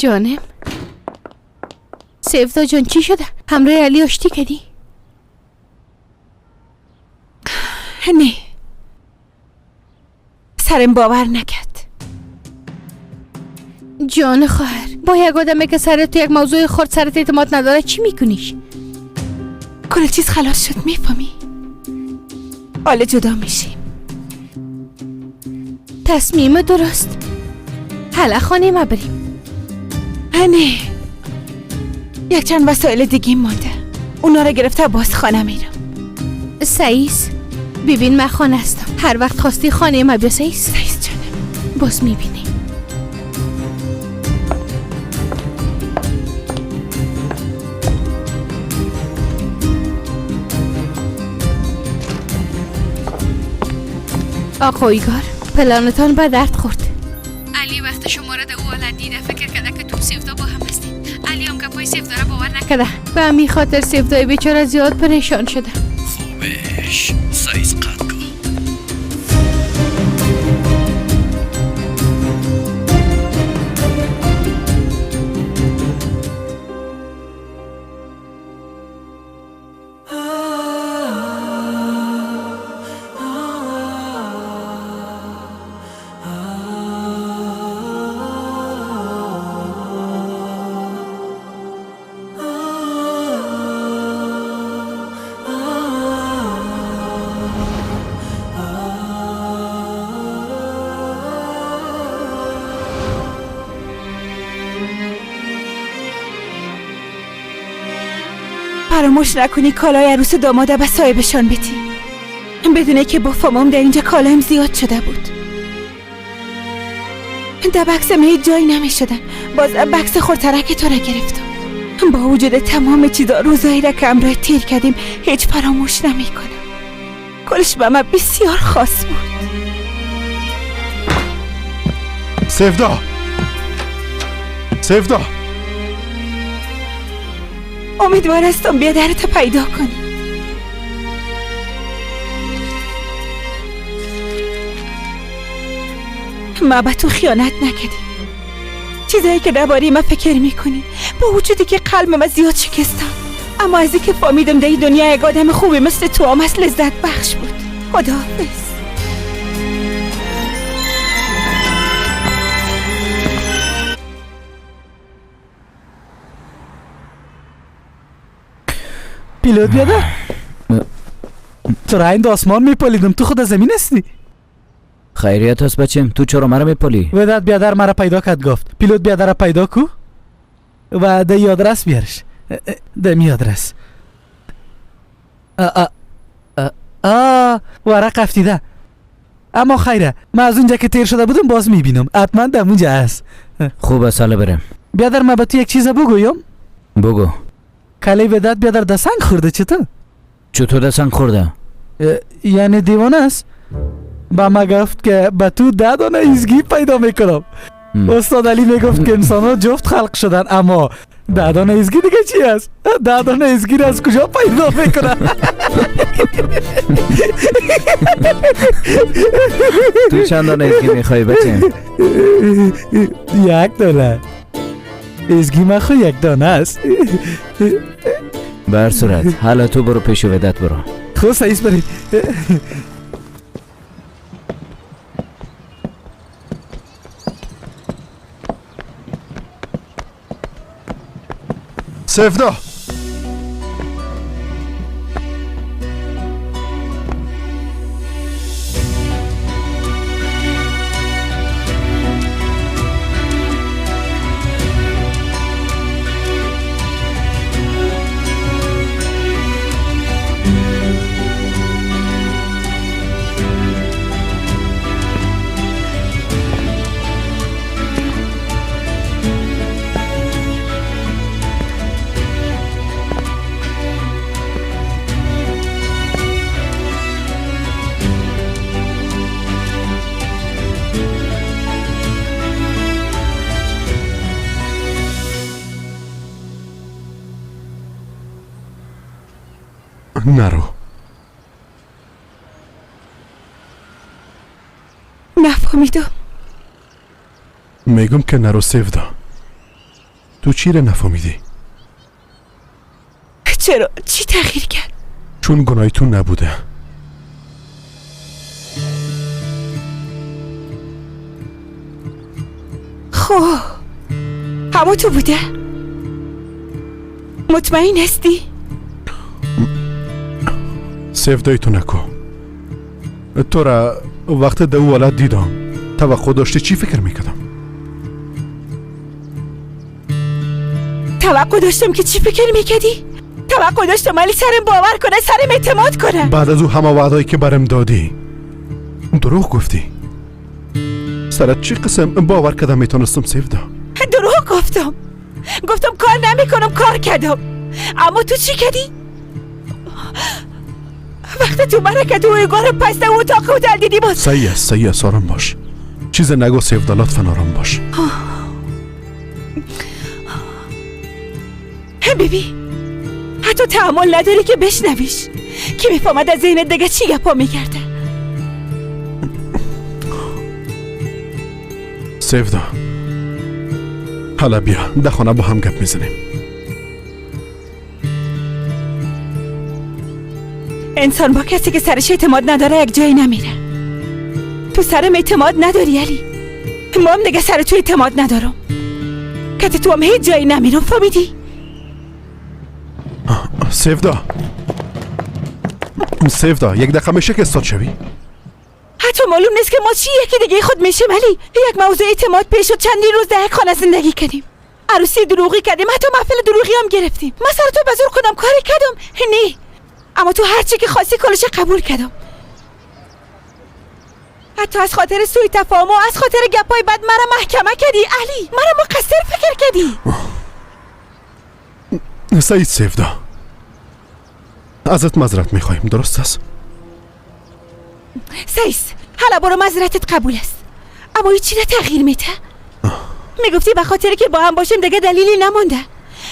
جانم سیفدا جان چی شده؟ همراه علی آشتی کردی؟ نه سرم باور نکرد. جان خواهر با یک آدمی که سرت تو یک موضوع خرد سرت اعتماد نداره چی میکنیش؟ کل چیز خلاص شد میفهمی؟ حالا جدا میشیم. تصمیم درست. حالا خانه ما بریم. نه یک چند وسایل دیگه مانده. اونا رو گرفته باز خانه میرم. سعیس ببین من خانه هستم. هر وقت خواستی خانه ما بیا سعیس. سعیس جانم باز میبینی. آقایگار پلانتان به درد خورد. علی وقت شما را در او حالت دیده فکر کرده که تو سیفدا با هم هستید. علی هم که پای سیفدا را باور نکرده. به همین خاطر سیفدای بیچاره زیاد پریشان شده. خوبش سایز قد کن. فراموش نکنی کالای عروس داماده به صاحبشان بدی. بدونه که با فامام در اینجا کالایم زیاد شده بود. در بکسم هیچ جایی نمی شدن. باز بکس خورترک تو را گرفتم. با وجود تمام چیزا روزایی را که امراه تیر کردیم هیچ فراموش نمی کنم. کلش به من بسیار خاص بود. سیفدا سیفدا امیدوار هستم بیادرت پیدا کنی. ما به تو خیانت نکردی. چیزایی که درباره من فکر میکنی با وجودی که قلب من زیاد شکستم، اما از اینکه فهمیدم در این دنیا یک آدم خوبی مثل تو هم هست لذت بخش بود. خداحافظ. پیلوت بیادر چرا این آسمان میپالیدم؟ تو خود از زمین هستی؟ خیریت هست بچم، تو چرا مرا میپالی؟ ودت بیادر مرا پیدا کرد گفت پیلوت بیادر را پیدا کو و ده آدرس بیارش. ده می آدرس ورق افتیده. اما خیره من از اونجا که تیر شده بودم باز میبینم حتما در اونجا هست. خوب است حالا برم. بیادر من به تو یک چیز بگویم؟ بگو. کلی ودت بیادر ده سنگ خورده چطور ده سنگ خورده؟ یعنی دیوانه است. با ما گفت که به تو 10 دانه ایزگی پیدا میکنم. استاد علی میگفت که انسان ها جفت خلق شدن، اما 10 دانه ایزگی دیگه چی است؟ 10 دانه ایزگی را از کجا پیدا میکنن؟ تو چند دانه ایزگی میخوایی بچم؟ 1 دانه ایزگی من خو 1 دانه است. بر صورت حالا تو برو پیش ودت برو. خب سعیس برید. سیفدا نرو. نفهمیدم. میگم که نرو سیفدا. تو چی را نفهمیدی؟ چرا؟ چی تغییر کرد؟ چون گناهی تو نبوده. خب همه تو بوده؟ مطمئن هستی؟ سفدای تو نکو. تو را وقت دو ولد دیدم توقع داشتی چی فکر میکردم؟ توقع داشتم که چی فکر میکردی؟ توقع داشتم علی سرم باور کنه، سرم اعتماد کنه. بعد از او همه وعدهایی که برم دادی دروغ گفتی. سرت چی قسم باور کردم میتونستم سفدا؟ دروغ گفتم کار نمیکنم، کار کردم. اما تو چی کردی؟ وقتی تو مرکت و ایگار پسته و اتاق و دل دیدی باز سعی است آرام باش. چیز نگو سفدا، لطفا آرام باش. ببین حتی تحمل نداری که بشنویش که میفهمد از ذهنت دیگه چی گپا میگرده. سفدا حالا بیا در خانه با هم گپ میزنیم. انسان با کسی که سرش اعتماد نداره یک جایی نمیره. تو سرم اعتماد نداری علی، ما هم دیگه سر تو اعتماد ندارم که تو هم هیچ جایی نمیرم. فهمیدی؟ سفدا یک دقیقه میشه که استاد شوی؟ حتی معلوم نیست که ما چی یکی دیگه خود میشیم علی. یک موضوع اعتماد پیش و چندین روز در یک خانه زندگی کردیم، عروسی دروغی کردیم، حتی محفل دروغی هم گرفتیم. من سر تو بزرگ کنم کاری کردم؟ نه، اما تو هر چی که خواستی کلش قبول کردم. حتی از خاطر سوی تفاهم و از خاطر گپای بد مرا محکمه کردی علی، مرا مقصر فکر کردی. سعید سفدا ازت معذرت میخوایم، درست است؟ سیس حالا برو، معذرتت قبول است، اما هیچی نه تغییر میده. میگفتی به خاطر که با هم باشیم دیگه دلیلی نمونده.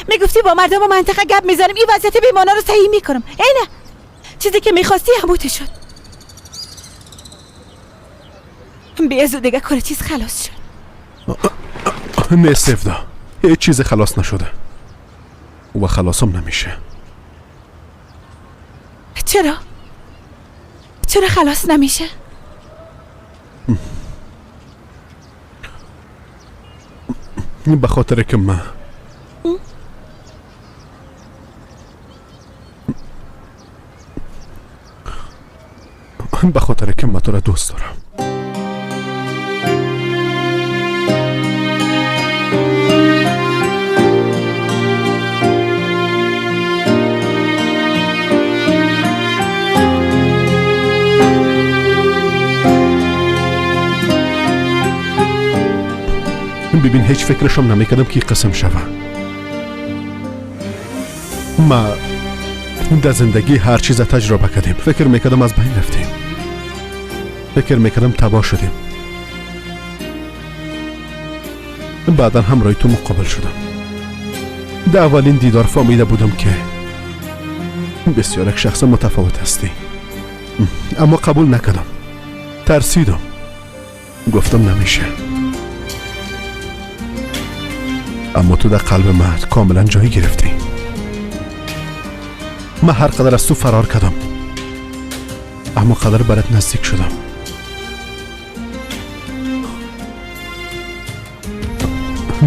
میگفتی با مردم و منطقه گپ میزنیم، این وضعیت بیمانا رو صحیح میکنم. اینه چیزی که میخواستی هموته شد. بیازو دیگه کل چیز خلاص شد. نه سفدا، هیچ چیز خلاص نشده و خلاصم نمیشه. چرا خلاص نمیشه؟ به خاطر که من تو را دوست دارم. ببین هیچ فکرشم نمیکردم که قسم شوم. ما در زندگی هر چیز تجربه کردیم. فکر میکردم از بین رفتیم، فکر میکردم تباه شدیم. بعدا همراه تو مقابل شدم. در اولین دیدار فهمیده بودم که بسیار یک شخص متفاوت هستی، اما قبول نکردم. ترسیدم، گفتم نمیشه. اما تو در قلب من کاملا جایی گرفتی. من هر قدر از تو فرار کردم، اما قدر برات نزدیک شدم.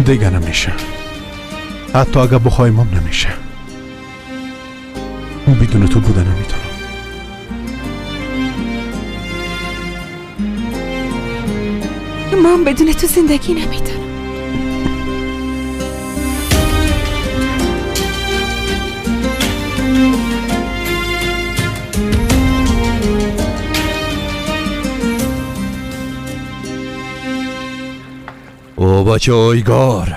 دیگه نمیشه. حتی اگه بخوایم هم نمیشه. بدون تو بودن نمیتونم. من بدون تو زندگی نمیتونم. او بچه ایگار،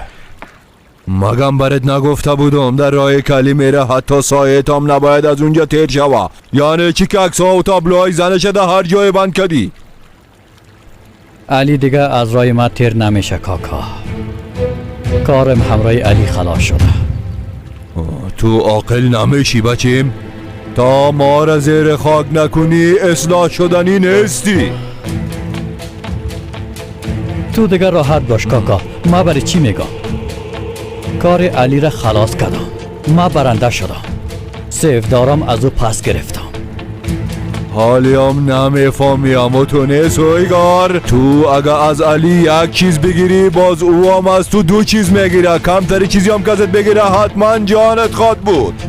مگم برات نگفته بودم در راه کلی میره حتی سایت هم نباید از اونجا تیر شوه؟ یعنی چی که عکس‌ها و تابلوهای زنش در هر جای بند کردی؟ علی دیگه از راه ما تیر نمیشه کاکا. کارم همراه علی خلاص شده. تو عاقل نمیشی بچیم؟ تا ما را زیر خاک نکنی اصلاح شدنی نیستی. تو دیگه راحت باش کاکا، ما برای چی میگم؟ کار علی را خلاص کردم. ما برنده شدم. سیفدارم از او پس گرفتم. حالی هم نمیفهمی اما تو نیست اویگار. تو اگه از علی یک چیز بگیری باز او هم از تو دو چیز میگیره. کمتری چیزی هم که ازت بگیره حتما جانت خواد بود.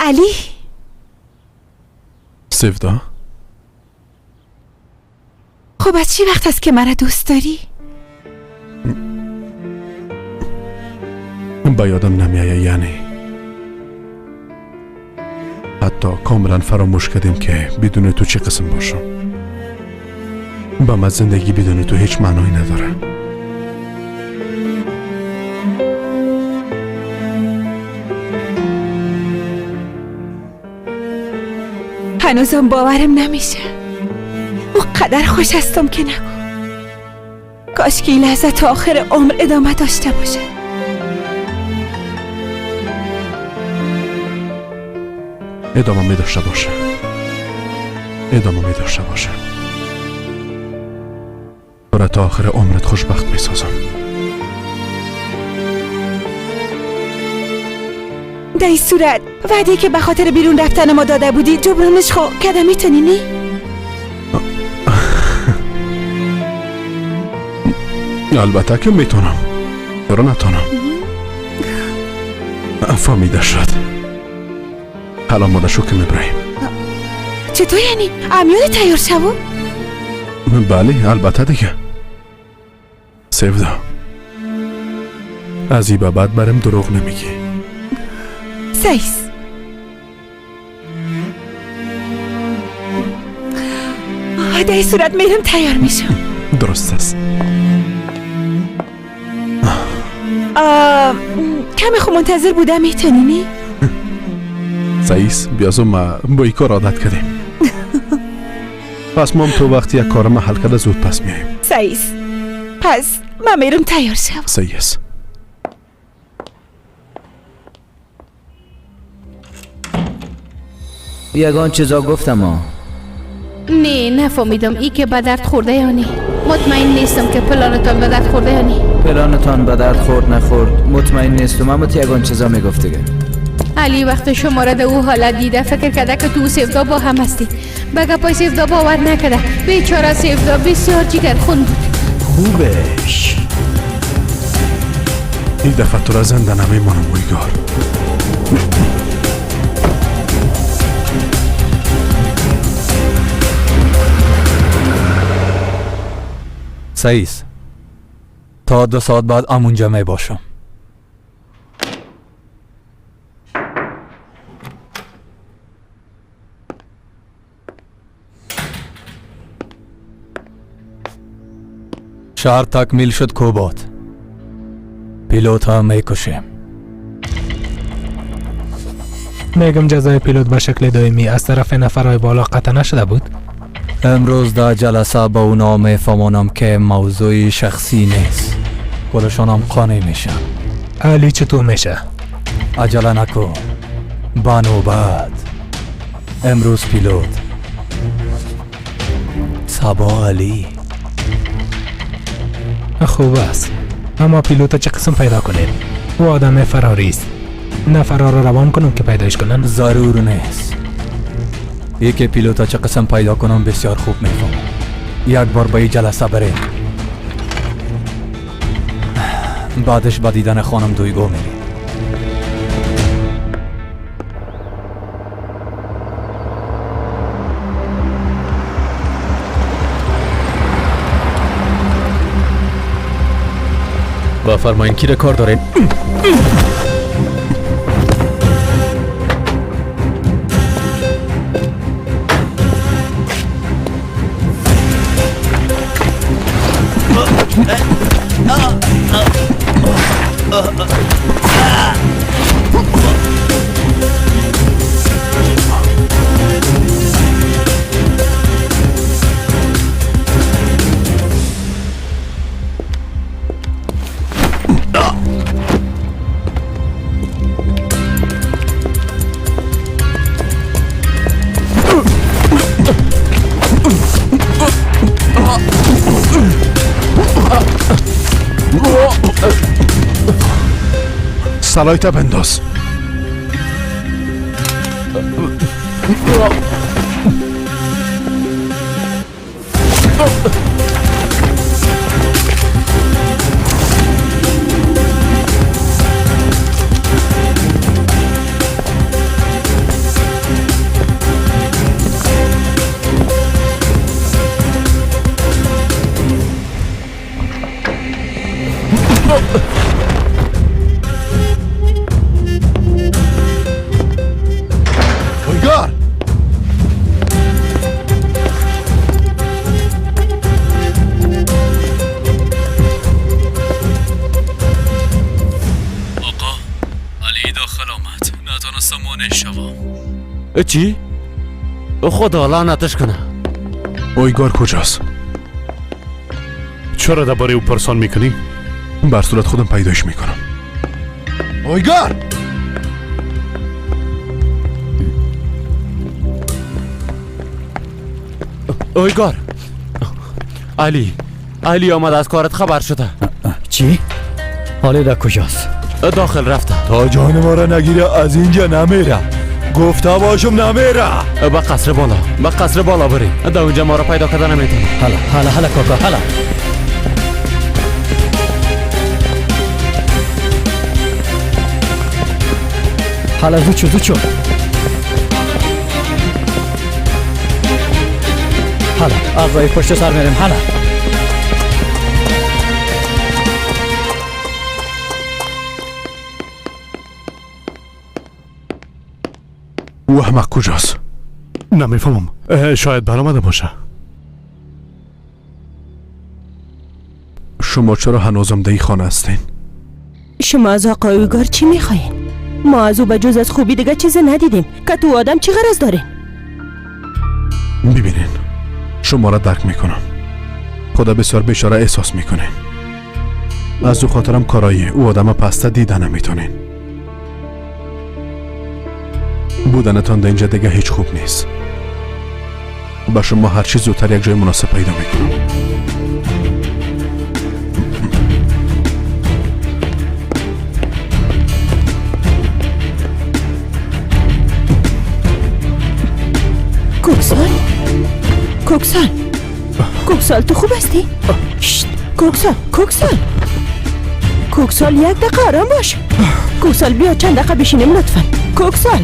علی سیفدا خب از چی وقت است که مرا دوست داری؟ با یادم نمیایه یعنی حتی کاملا فراموش کردیم که بدون تو چه قسم باشم. با من زندگی بدون تو هیچ معنایی نداره. هنوزم باورم نمیشه. او قدر خوش هستم که نگو. کاش که این لحظه تا آخر عمر ادامه داشته باشه. ادامه می داشته باشه. ادامه می داشته باشه. برای تا آخر عمرت خوشبخت می سازم. در این صورت وعده که به خاطر بیرون رفتن ما داده بودی جبرانش خو کده میتونی نی؟ البته که میتونم. چرا نتونم؟ فهمیده شد. حالا ماده شو که میبریم. چطور یعنی؟ امیال تیار شو؟ بله البته دیگه. سیفدا از این به بعد برم دروغ نمیگی. سیس در این صورت میرم تیار میشم. درست است. کمی خو منتظر بودم میتونی نی؟ سیس بیازو ما با این کار عادت کردیم. پس ما هم تو وقتی یک کارم حل کرده زود پس میاییم. سیس پس من میرم تیار شم. سیس یگان چیزا گفتم نه نفهمیدم ای که به درد خورده یا نه. مطمئن نیستم که پلانتان به درد خورده یا نه. پلانتان به درد خورد نخورد مطمئن نیستم اما یگان چیزا میگفت دیگه. علی وقت شما را در او حالت دیده فکر کرده که تو سیفدا با هم هستی. به گپای سیفدا باور نکرده. بیچاره سیفدا بسیار جگرخون بود. خوبش این دفعه تو را زنده نمیمانم اویگار. سعیس تا 2 ساعت بعد امونجا می باشم. شهر تکمیل شد کوبات. پیلوت ها می کشیم. میگم جزای پیلوت به شکل دائمی از طرف نفرهای بالا قطع نشده بود؟ امروز در جلسه با اونا میفهمانم که موضوع شخصی نیست. خودشانم قانع میشن. علی چطور میشه؟ عجله نکن. بنوبت. امروز پیلوت. صبا علی. خوب است. اما پیلوت چه قسم پیدا کنید؟ او آدم فراری است. نه فرار روان کنم که پیدایش کنن؟ ضرور نیست. یکی پیلوتا چه قسم پیدا کنم بسیار خوب میفهم. یک بار به این جلسه بریم. بعدش با دیدن خانم دویگو میریم. با فرماین کی را کار دارین؟ سلایت بنداز. اویگار آقا علی داخل آمد نتونستم مانع شوم. چی؟ خدا لعنتش کنه. اویگار کجاست؟ چرا درباره او پرسان میکنی؟ بر صورت خودم پیداش میکنم. اویگار اویگار علی آمد، از کارت خبر شده. چی؟ حالی در کجاست؟ داخل رفته. تا جان ما را نگیره از اینجا نمیره. گفته باشم نمیره. به قصر بالا بریم. در اونجا ما را پیدا کرده نمیتونه. حالا کاکا حالا. حالا زوچو حالا از رای پشت سر میریم. حالا او احمق کجاست؟ نمیفهمم. شاید برآمده باشه. شما چرا هنوزم در این خانه هستین؟ شما از آقای اویگار چی میخواین؟ ما از او به جز از خوبی دیگه چیزی ندیدیم که تو آدم چی غرض دارین؟ ببینین شما را درک میکنم. خدا بسیار بیچاره احساس میکنه. از او خاطرم کارایی او آدم پسته دیده نمیتونین. بودنتان در اینجا دیگه هیچ خوب نیست. با شما هر چیز زودتر یک جای مناسب پیدا میکنم. کوکسال تو خوب هستی؟ شت کوکسال یک دقیقه آرام باش. کوکسال بیا چند دقیقه بشینیم لطفا. کوکسال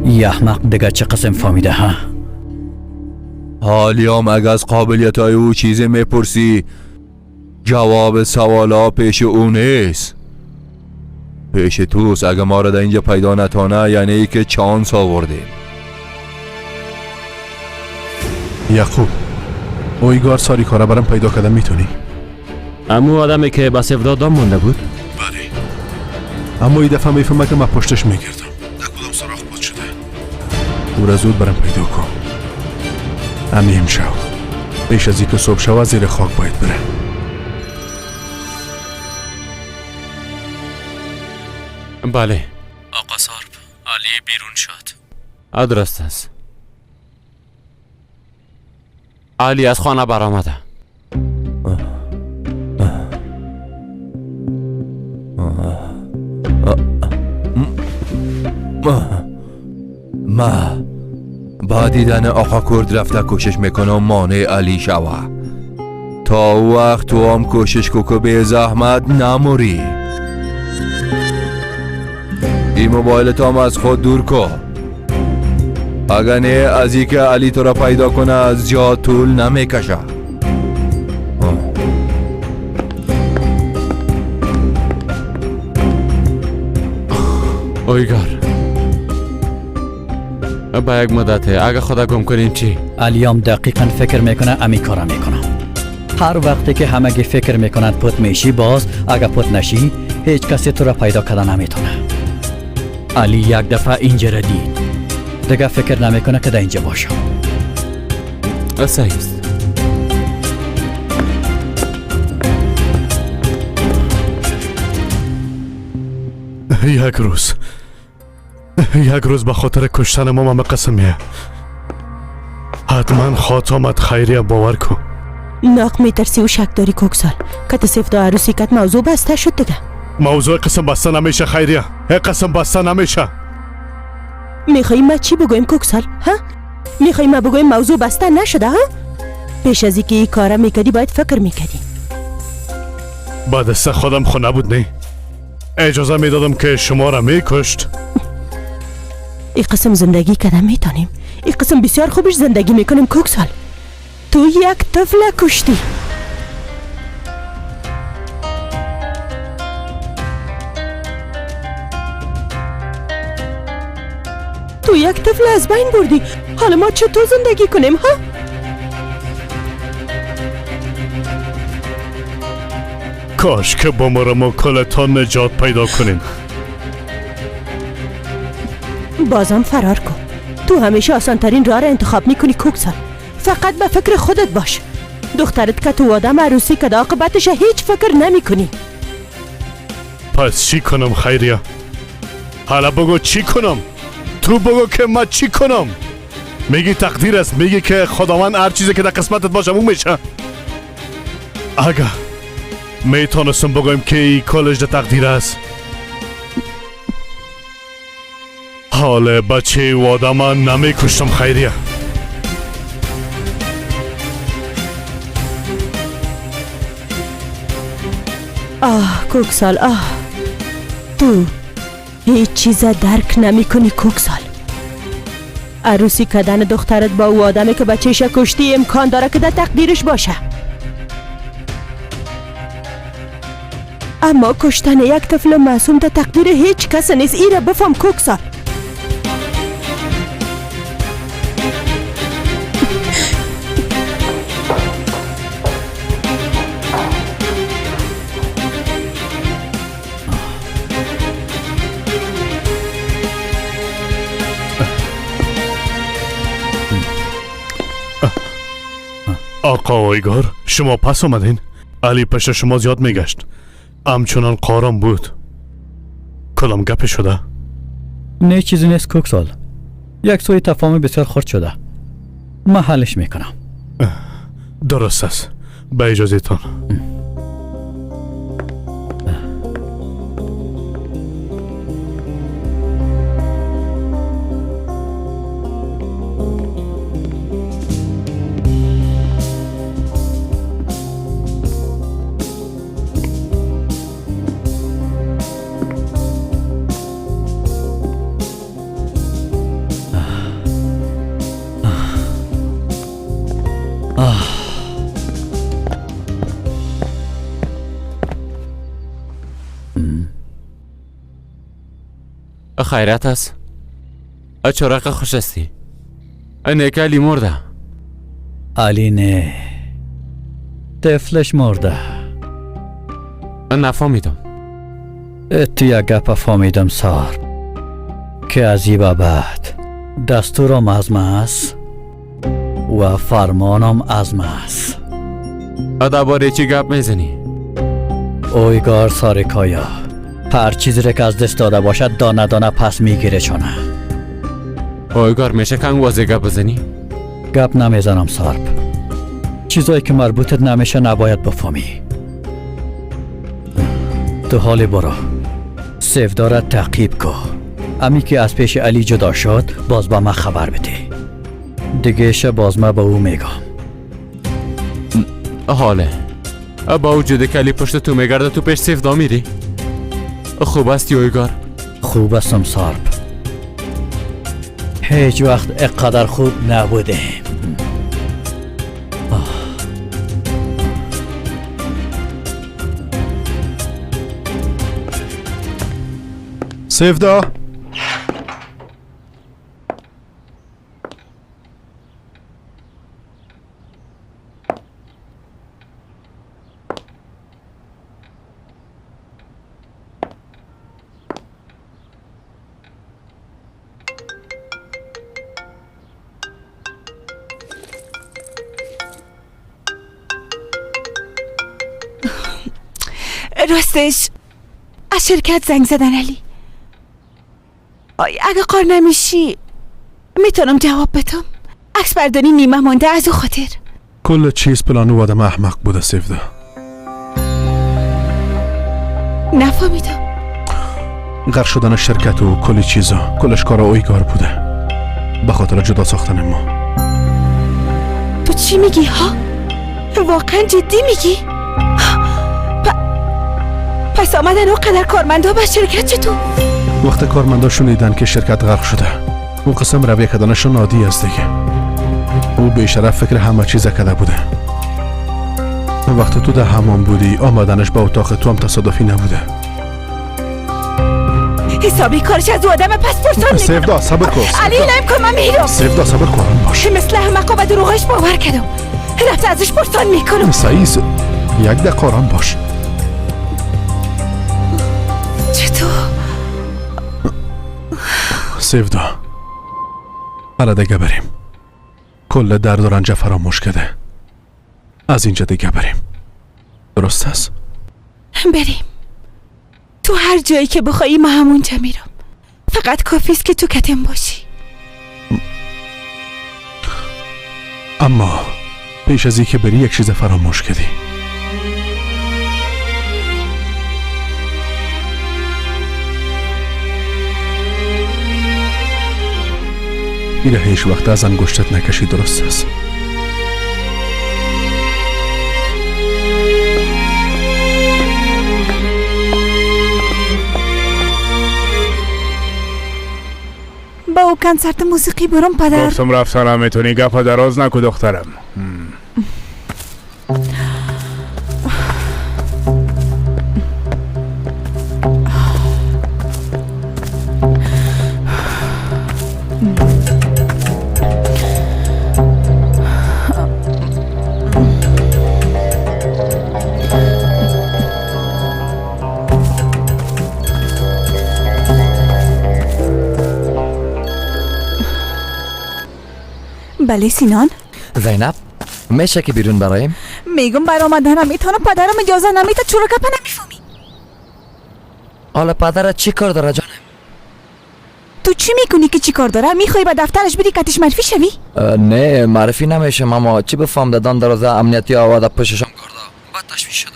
یه احمق دیگه چه قسم فهمیده ها؟ حالیام اگه از قابلیت های او چیزی میپرسی جواب سوالا پیش او نیست، پیش توست. اگه ما را در اینجا پیدا نتانه یعنی ای که چانس آوردیم. یعقوب اویگار ساری کاره برام پیدا کرده میتونی؟ امو آدمی که بس افدادام مونده بود؟ بله، اما این دفعه میفهمه که من پشتش میگردم. در کدام سراخ بود شده. او را زود برام پیدا کن. امیم شو. پیش از اینکه صبح شود زیر خاک باید بره. بله. آقا سارب علی بیرون شد. درست است. علی از خانه برآمده. ما با دیدن آقا کرد رفته کوشش میکنم مانع علی شوه. تا او وقت تو هم کوشش کو که به زحمت نموری. این موبایلت هم از خود دور کن. اگر نه از ای که علی تو را پیدا کنه از جا طول نمیکشه. اویگار با یک مدته اگه خدا گم کنیم چی؟ علیام دقیقا فکر میکنه امی کارا میکنم. هر وقتی که همگی فکر میکنند پت میشی باز اگه پت نشی هیچ کسی تو را پیدا کردن نمیتونه. علی یک دفعه اینجا را دید دیگه فکر نمیکنه که در اینجا باشه. صحیح است. یک روز به خاطر کشتن ماما قسمیه. حتما خاتمت خیریه باور کن. ناق میترسی و شک داری کوکسال که تصف دا عروسی کت موضوع بسته شد دیگه. موضوع قسم بسته نمیشه خیریه. قسم بسته نمیشه. میخوایی ما چی بگویم کوکسال؟ ها؟ میخوایی ما بگویم موضوع بسته نشده ها؟ پیش از اینکه این کارا میکردی باید فکر میکردی. با دست خودم خو نبود نه. اجازه میدادم که شما را میکشت. این قسم زندگی کدام میتونیم. این قسم بسیار خوبش زندگی میکنیم کوکسال. تو یک طفل کشتی. تو یک طفل از بین بردی. حالا ما چطور زندگی کنیم ها؟ کاش که با مرا کلتان نجات پیدا کنیم. بازم فرار کن. تو همیشه آسان ترین راه را انتخاب میکنی کوکسال. فقط به فکر خودت باش. دخترت که تو آدم عروسی که عاقبتش هیچ فکر نمی کنی. پس چی کنم خیریه؟ حالا بگو چی کنم؟ تو بگو که من چی کنم؟ میگی تقدیر است، میگی که خداوند هر چیزی که در قسمتت باشه اون میشه. اگه میتونستم بگویم که این کلش در تقدیر است، حال بچه و آدم نمیکشتم خیریه. کوکسال تو هیچ چیز درک نمی کنی کوکسال. عروسی کردن دخترت با او آدمی که بچهش کشتی امکان داره که در تقدیرش باشه، اما کشتن یک طفل معصوم در تقدیر هیچ کس نیست. ای را بفهم کوکسال. آقا وایگار، شما پس آمدین؟ علی پشت شما زیاد میگشت. همچنان قارم بود. کدام گپ شده؟ نه چیزی نیست کوکسال. یک سوی تفاهم بسیار خرد شده. من حلش میکنم. درست است. به اجازهتان. خیرت است؟ چراغ خوش استی؟ نه که علی مرده. علی نه، طفلش مرده. نفهمیدم. تو یک گپ فهمیدم سار که از این بعد دستورم از من است و فرمانم از من است. درباره چی گپ میزنی؟ اویگار سارکایا هر چیزی را که از دست داده باشد دانه دانه پس میگیره چونه. اویگار میشه کنگ واضح گپ بزنی؟ گپ نمیزنم سارپ. چیزایی که مربوطت نمیشه نباید بفهمی. تو حال برو سیفدارت تعقیب کو. امی که از پیش علی جدا شد باز با من خبر بده. دیگه شه باز من به او میگم. حاله با وجود که علی پشت تو میگرده تو پیش سیفدا میری؟ خوب است اویگار؟ خوب استم سارپ. هیچ وقت اقدر خوب نبوده. سیفدا راستش از شرکت زنگ زدن علی. اگه قار نمیشی میتونم جواب بدم. عکس برداری نیمه مانده از او خاطر. کل چیز پلان و آدم احمق بوده سیفدا. نفهمیدم. غرق شدن شرکت و کلی چیزا کلش کار اویگار بوده، به خاطر جدا ساختن ما. تو چی میگی ها؟ واقعا جدی میگی؟ پس آمدن او قدر کارمندا به شرکت چطور؟ وقت کارمندا شنیدن که شرکت غرق شده، اون قسم رویه کردنشون عادی است دیگه. او بیشرف فکر همه چیز کرده بوده. وقتی تو در حمام بودی آمدنش به اتاق تو هم تصادفی نبوده. حسابی کارش از او آدم پس پرسان میکنم. سیفدا صبر کن. علی نمیکن، من میرم. سیفدا صبر کن باش. مثل احمقا به دروغش باور کردم، رفت ازش پرسان میکنم. سعیز یک دقیقه آرام باش. چطور؟ سیفدا حالا دیگه بریم. کل درد و رنج فراموش کرده. از اینجا دیگه بریم. درست است؟ بریم. تو هر جایی که بخوایی ما همونجا میرم. فقط کافیست که تو کتم باشی. اما پیش از اینکه بری یک چیز فراموش کردی. ایره هیچ وقت از انگشتت نکشی، درست است؟ با او کنسرت موسیقی برم پدر. گفتم رفتنم میتونی گپ دراز نکو دخترم. بله سینان. زینب میشه که بیرون برایم؟ میگم بر آمدن نمیتونم، پدرم اجازه نمیده. چرا گپ نمیفهمی؟ حالا پدرت چی کار داره جانم؟ تو چی میکنی که چی کار داره؟ میخوای به دفترش بری کتش معرفی شوی؟ نه معرفی نمیشه ماما. چی بفهم دادن درازه امنیتی آواده پششم کرده. بعد تشویش شدم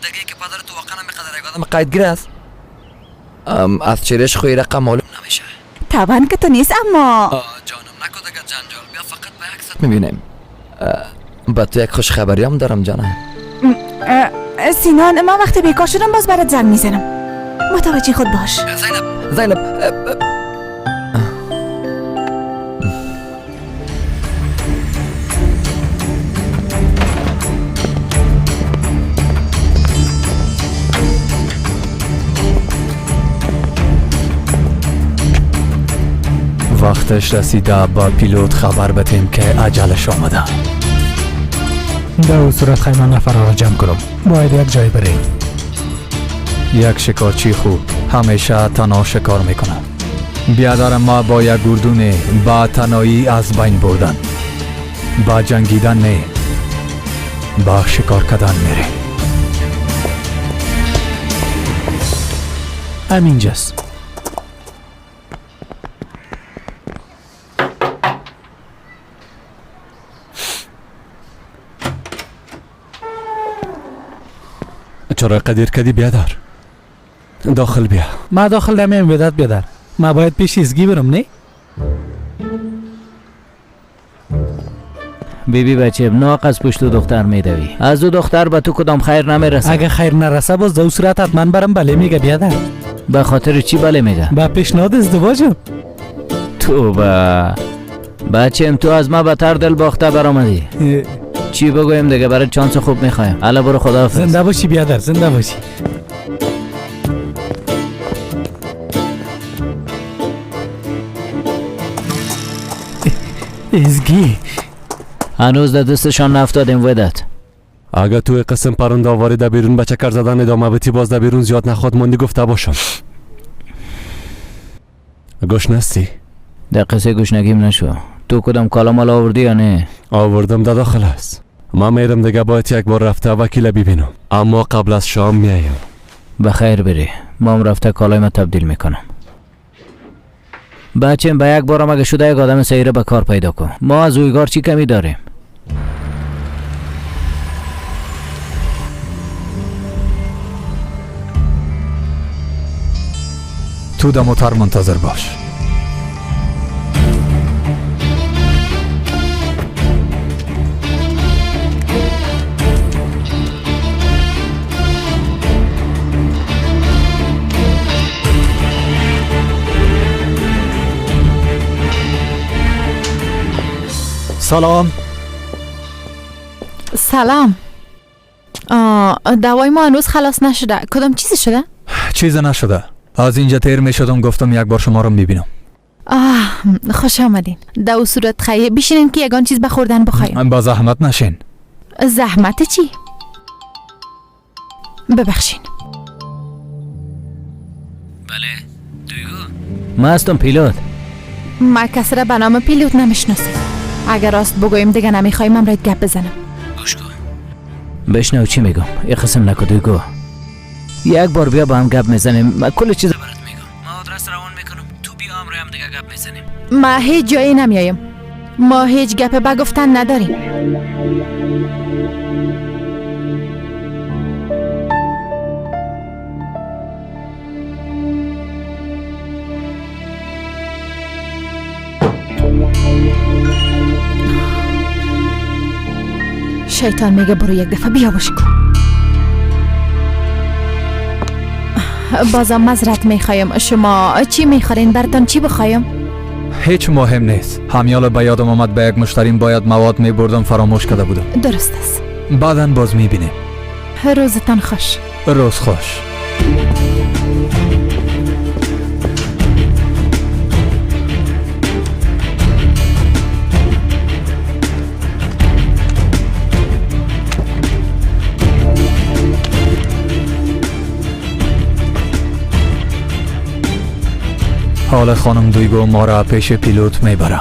دیگه که پدر تو واقعا نمیقدر یک آدم قیدگیر است. از چیرش خوی رقم معلوم نمیشه. طبعا که تو نیست، اما جانم نکو دیگه جنجال. بیا فقط به عکست میبینیم. با تو یک خوش خبری هم دارم جانم. سینان، ما وقتی بیکار شدم باز برات زنگ میزنم. متوجه خود باش. زینب وقتش رسیده با پیلوت خبر بدیم که عجلش آمده. در اون صورت خیلی نفر را جمع کنم. باید یک جای بریم. یک شکارچی خوب همیشه تنها شکار میکنه. بیادار ما با یک گردونه با تنهایی از بین بردن، با جنگیدن نه، با شکار کردن میره. همینجاست. چرا قدیر کدی بیادر؟ داخل بیا. ما داخل نمیم بدت بیادر. ما باید پیش ایزگی برم نه؟ بیبی بچه ناق از پشت دختر میدوی. از دو دختر به تو کدام خیر نمیرسه. اگه خیر نرسه باز دو صورت حتما برم بله میگه بیادر. به خاطر چی بله میگه؟ با پیشنهاد ازدواجم. تو بچه تو از ما بتر دل باخته برآمدی. چی بگویم دیگه؟ برای چانس خوب میخوایم. حالا برو خداحافظ. زنده باشی بیادر، زنده باشی. ازگی هنوز در دستشان نفتادیم ودت. اگه توی قسم پرنده آواری در بیرون به چکر زدن ادامه بتی باز در بیرون زیاد نخواد ماندی گفته باشم. گوش نستی؟ در قصه گوشنگیم نشو. تو کدام کالا مال آوردی یا نه؟ آوردم در داخل است. من میرم دیگه باید یک بار رفته وکیل ببینم، اما قبل از شام میایم. بخیر بری. ما هم رفته کالای ما تبدیل میکنم. بچه با یک بارم اگه شده یک آدم سیره به کار پیدا کن. ما از اویگار چی کمی داریم؟ تو در موتر منتظر باش. سلام. سلام. دوای ما هنوز خلاص نشده. کدام چیزی شده؟ چیز نشده. از اینجا تیر می شدم گفتم یک بار شما رو میبینم. خوش آمدین. در اون صورت خیلی بشینین که یگان چیز بخوردن بخوایم. با زحمت نشین. زحمت چی؟ ببخشین. بله دویگو ما هستم پیلوت. ما کسی را به نام پیلوت نمیشناسیم. اگر راست بگویم دیگه نمیخوایم امرایت گپ بزنم. گوش کن بشنو چی میگم. یه قسم نکو دویگو. یک بار بیا با هم گپ میزنیم. من کل چیز برات میگم. ما آدرس روان میکنم تو بیا امروز هم دیگه گپ میزنیم. ما هیچ جایی نمیایم. ما هیچ گپ بگفتن نداریم. شیطان میگه برو یک دفعه بیا باشی کن. بازم مزرعت میخوایم. شما چی میخورین؟ برتان چی بخوایم؟ هیچ مهم نیست. همیال به یادم آمد به یک مشتریم باید مواد میبردم فراموش کرده بودم. درست است. بعداً باز میبینیم. روزتان خوش. روز خوش. حال خانم دویگو ما را پیش پیلوت میبره.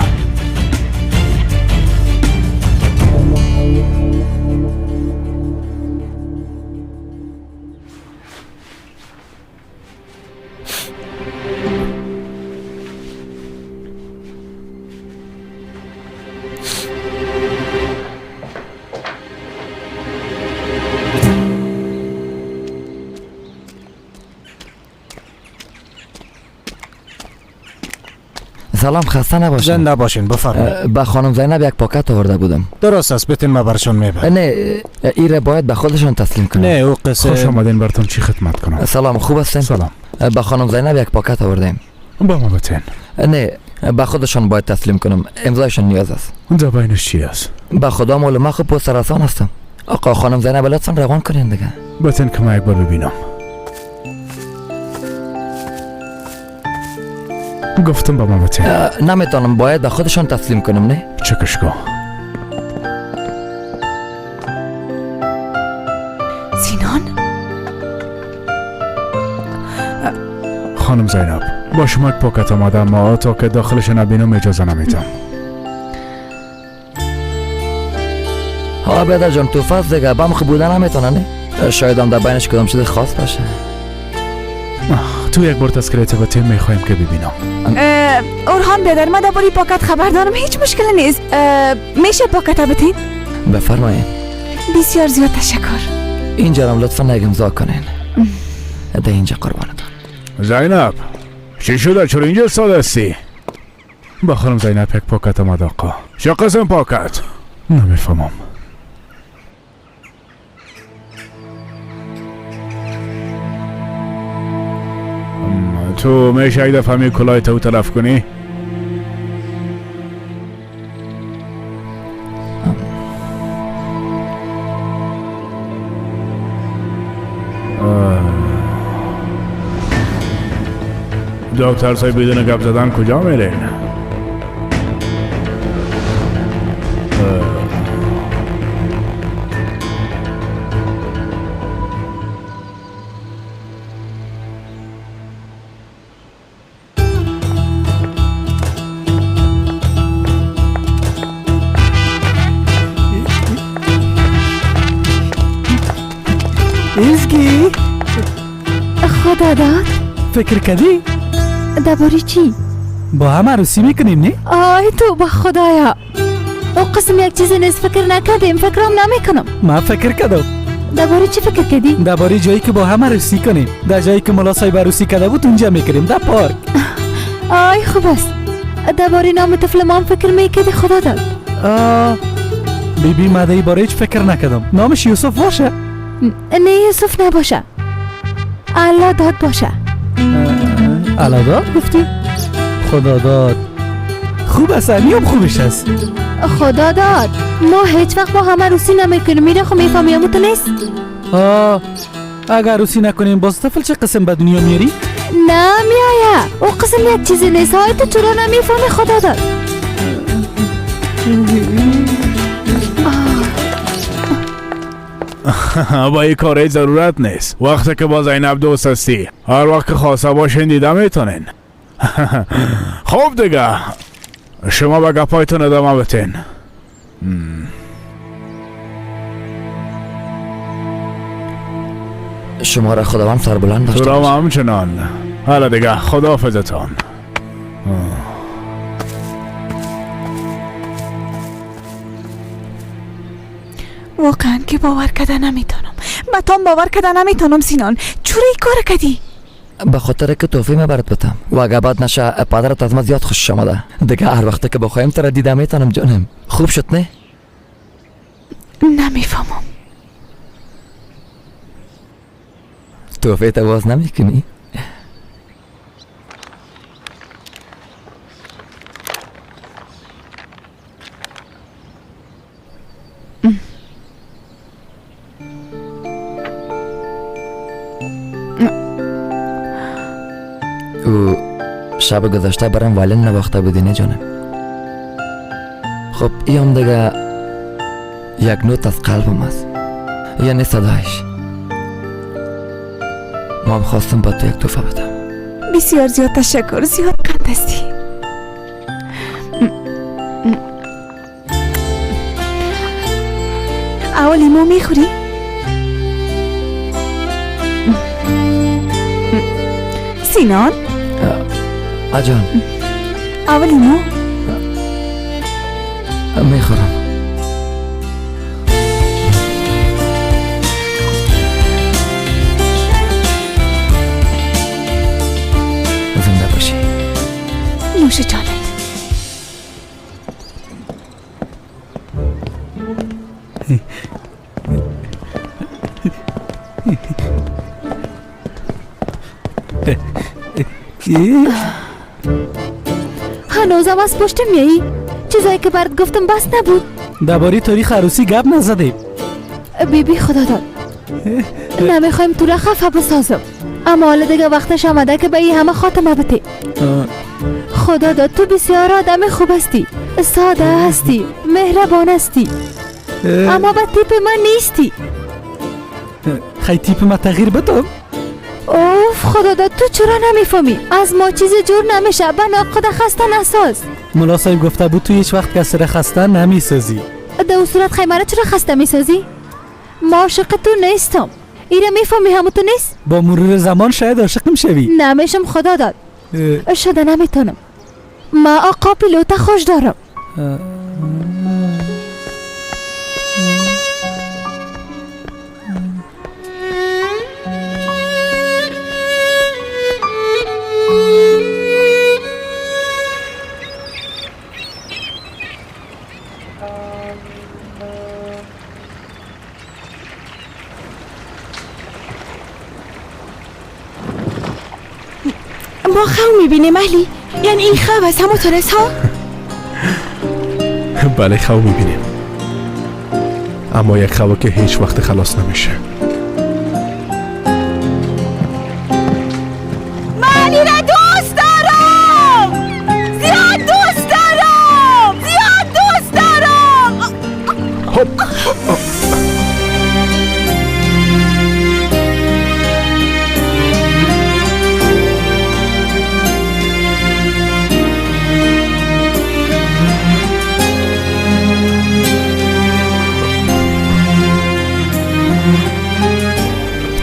سلام خسته نباشین. زنده باشین بفرمایید. به خانم زینب یک پاکت آورده بودم. درست است بتین ما برشون میبرم. نه ایره باید به خودشون تسلیم کنم. نه او قصه. خوش آمدین براتون چی خدمت کنم؟ سلام خوب هستین؟ سلام. به خانم زینب یک پاکت آوردیم. با ما بتین. نه به خودشون باید تسلیم کنم. امضایشون نیاز است. اونجا بینش چی است؟ به خدا معلومه خوب پست رسان هستم. آقا خانم زینب لطفا روان کنین دیگه. بتین که ما یک بار ببینم. گفتم با ما بتین. نمیتونم باید به خودشون تسلیم کنم. نه چکش کن. سینان؟ خانم زینب با شما یک پاکت آمده اما تا که داخلش نبینم اجازه نمیدم. ها بیادر جان تو فاز دیگه بمخ بودن نمیتونه. نه شاید هم در بینش کدام چیز خاص باشه. تو یک بار تذکرت بتین میخوایم که ببینم. اورهان بیادر ما در باری پاکت خبر دارم. هیچ مشکل نیست. میشه پاکت بتین؟ بفرمایید. بسیار زیاد تشکر. اینجا هم لطفا یک امضا کنین. ده اینجا قربانتان. زینب چی شده؟ چرا اینجا ساده هستی؟ با خانم زینب یک پاکت آمد آقا. چه قسم پاکت؟ نمیفهمم. تو میشه یک دفعه می کلاه تو تلف کنی؟ دکتر صاحب بدون گپ زدن کجا میرین؟ ایزگی خدا داد. فکر کردی؟ درباره چی؟ با هم عروسی میکنیم نه؟ آی تو با خدایا. او قسم یک چیزی نیست فکر نکردیم. فکرم نمیکنم. ما فکر کردم. درباره چی فکر کردی؟ درباره جایی که با هم عروسی کنیم. در جایی که ملا صاحب عروسی کرده بود اونجا میکنیم، در پارک. آی خوب است. درباره نام طفل ما هم فکر میکردی خدا داد؟ بیبی مدهی باره هیچ فکر نکردم. نامش یوسف باشه؟ نه یوسف نباشه، الله داد باشه. الله داد گفتی؟ خدا داد. خوب است، نیم خوبش است. خدا داد. ما هیچ وقت با هم عروسی نمیکنیم. میره خب میفهمیم تو نیست؟ اگر عروسی نکنیم باز طفل چه قسم به دنیا میاری؟ نه میایه، او قسم یک چیزی نیست. های تو چرا نمیفهمی خدا داد؟ با این کاری ضرورت نیست. وقتی که با زینب دوست هستی هر وقت که خواسته باشین دیده میتونین. خوب دیگه شما به گپایتون ادامه بتین. شما را خداوند سربلند داشته تو را باشه. همچنان. حالا دیگه خداحافظتان. واقعا که باور کردن نمیتونم. باتام باور کردن نمیتونم سینان. چرا این کار کردی؟ به خاطر که توفی میبرد بتم و اگه بعد نشه پدرت از ما زیاد خوشش آمده. دیگه هر وقت که بخوایم تر دیده میتونم جانم. خوب شد نه؟ نمیفهمم. توفی تا باز نمیکنی؟ او شب گذشته برام والن نواخته بودی نه جانم. خب این دیگه یک نوت از قلبم است، یعنی صدایش. ما هم خواستم با تو یک توفه بدم. بسیار زیاد تشکر. زیاد قند هستی. اول لیمو میخوری؟ سینان؟ آجان اول لیمو؟ میخورم. زنده باشی. نوش جانت. هنوزم از پشت میایی؟ چیزایی که برات گفتم بس نبود؟ درباره تاریخ عروسی گپ نزدیم. بیبی خدا داد. نمیخوایم تو را خفه بسازم، اما حالا دیگه وقتش آمده که به این همه خاتمه بده. خدا داد تو بسیار آدم خوب هستی، ساده هستی، مهربان هستی، اما به تیپ من نیستی. خیلی تیپ ما تغییر بدم؟ اوف خدا داد تو چرا نمیفهمی؟ از ما چیزی جور نمیشه. به ناقد خسته نساز. ملا صاحب گفته بود تو هیچ وقت کسی را خسته نمیسازی. در اون صورت خیمه را چرا خسته میسازی؟ ما عاشق تو نیستم. ایره میفهمی همون تو نیست؟ با مرور زمان شاید عاشقم شوی. نمیشم خدا داد. شده نمیتونم. ما آقا پیلوتا خوش دارم. ما خواه میبینیم علی؟ یعنی این خواه است همونطور است ها؟ بله خواه میبینیم، اما یک خواه که هیچ وقت خلاص نمیشه. من این را دوست دارم، زیاد دوست دارم، زیاد دوست دارم.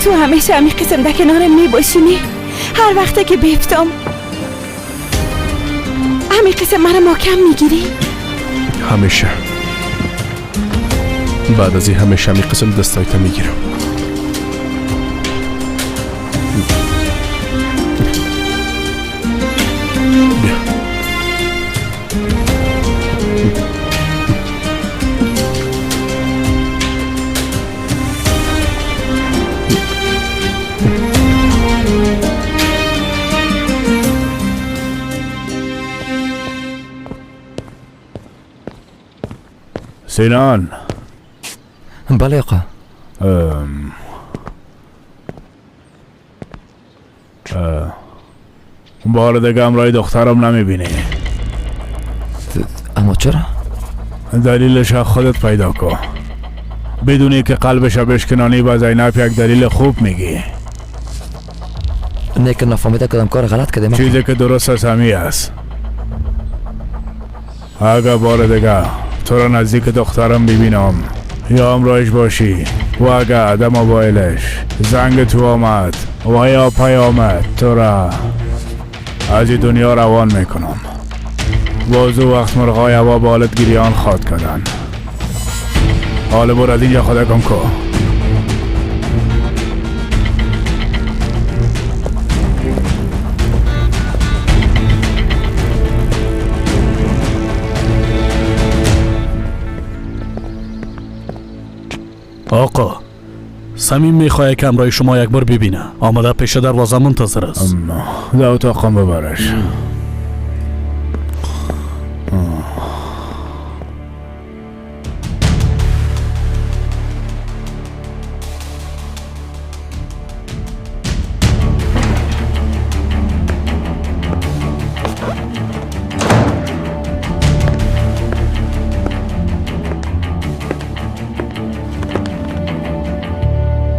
تو همیشه همین قسم در کنارم میباشینی. هر وقته که بیفتم همین قسم مرا محکم میگیری. همیشه بعد از این همیشه همین قسم دستایت میگیرم. سینان. بله آقا. بار دیگه همراه دخترم نمیبینی. اما چرا؟ دلیلش خودت پیدا کن. بدونی که قلبش بشکنانی با زینب یک دلیل خوب میگی. نه که نفهمیده کدام کار غلط کردیم. چیزی که درست از همی است. اگه بار دیگه تو را نزدیک دخترم ببینم یا همراهش باشی و اگه عدم موبایلش زنگ تو آمد و یا پیامد تو را از این دنیا روان میکنم. بازو وقت مرغای هوا به حالت گریان خواد کردن. حالا برو از اینجا خدا کن که آقا سمیم میخواه که امرای شما یک بار ببینه. آمده پیش دروازه منتظر است. در اتاقم ببرش.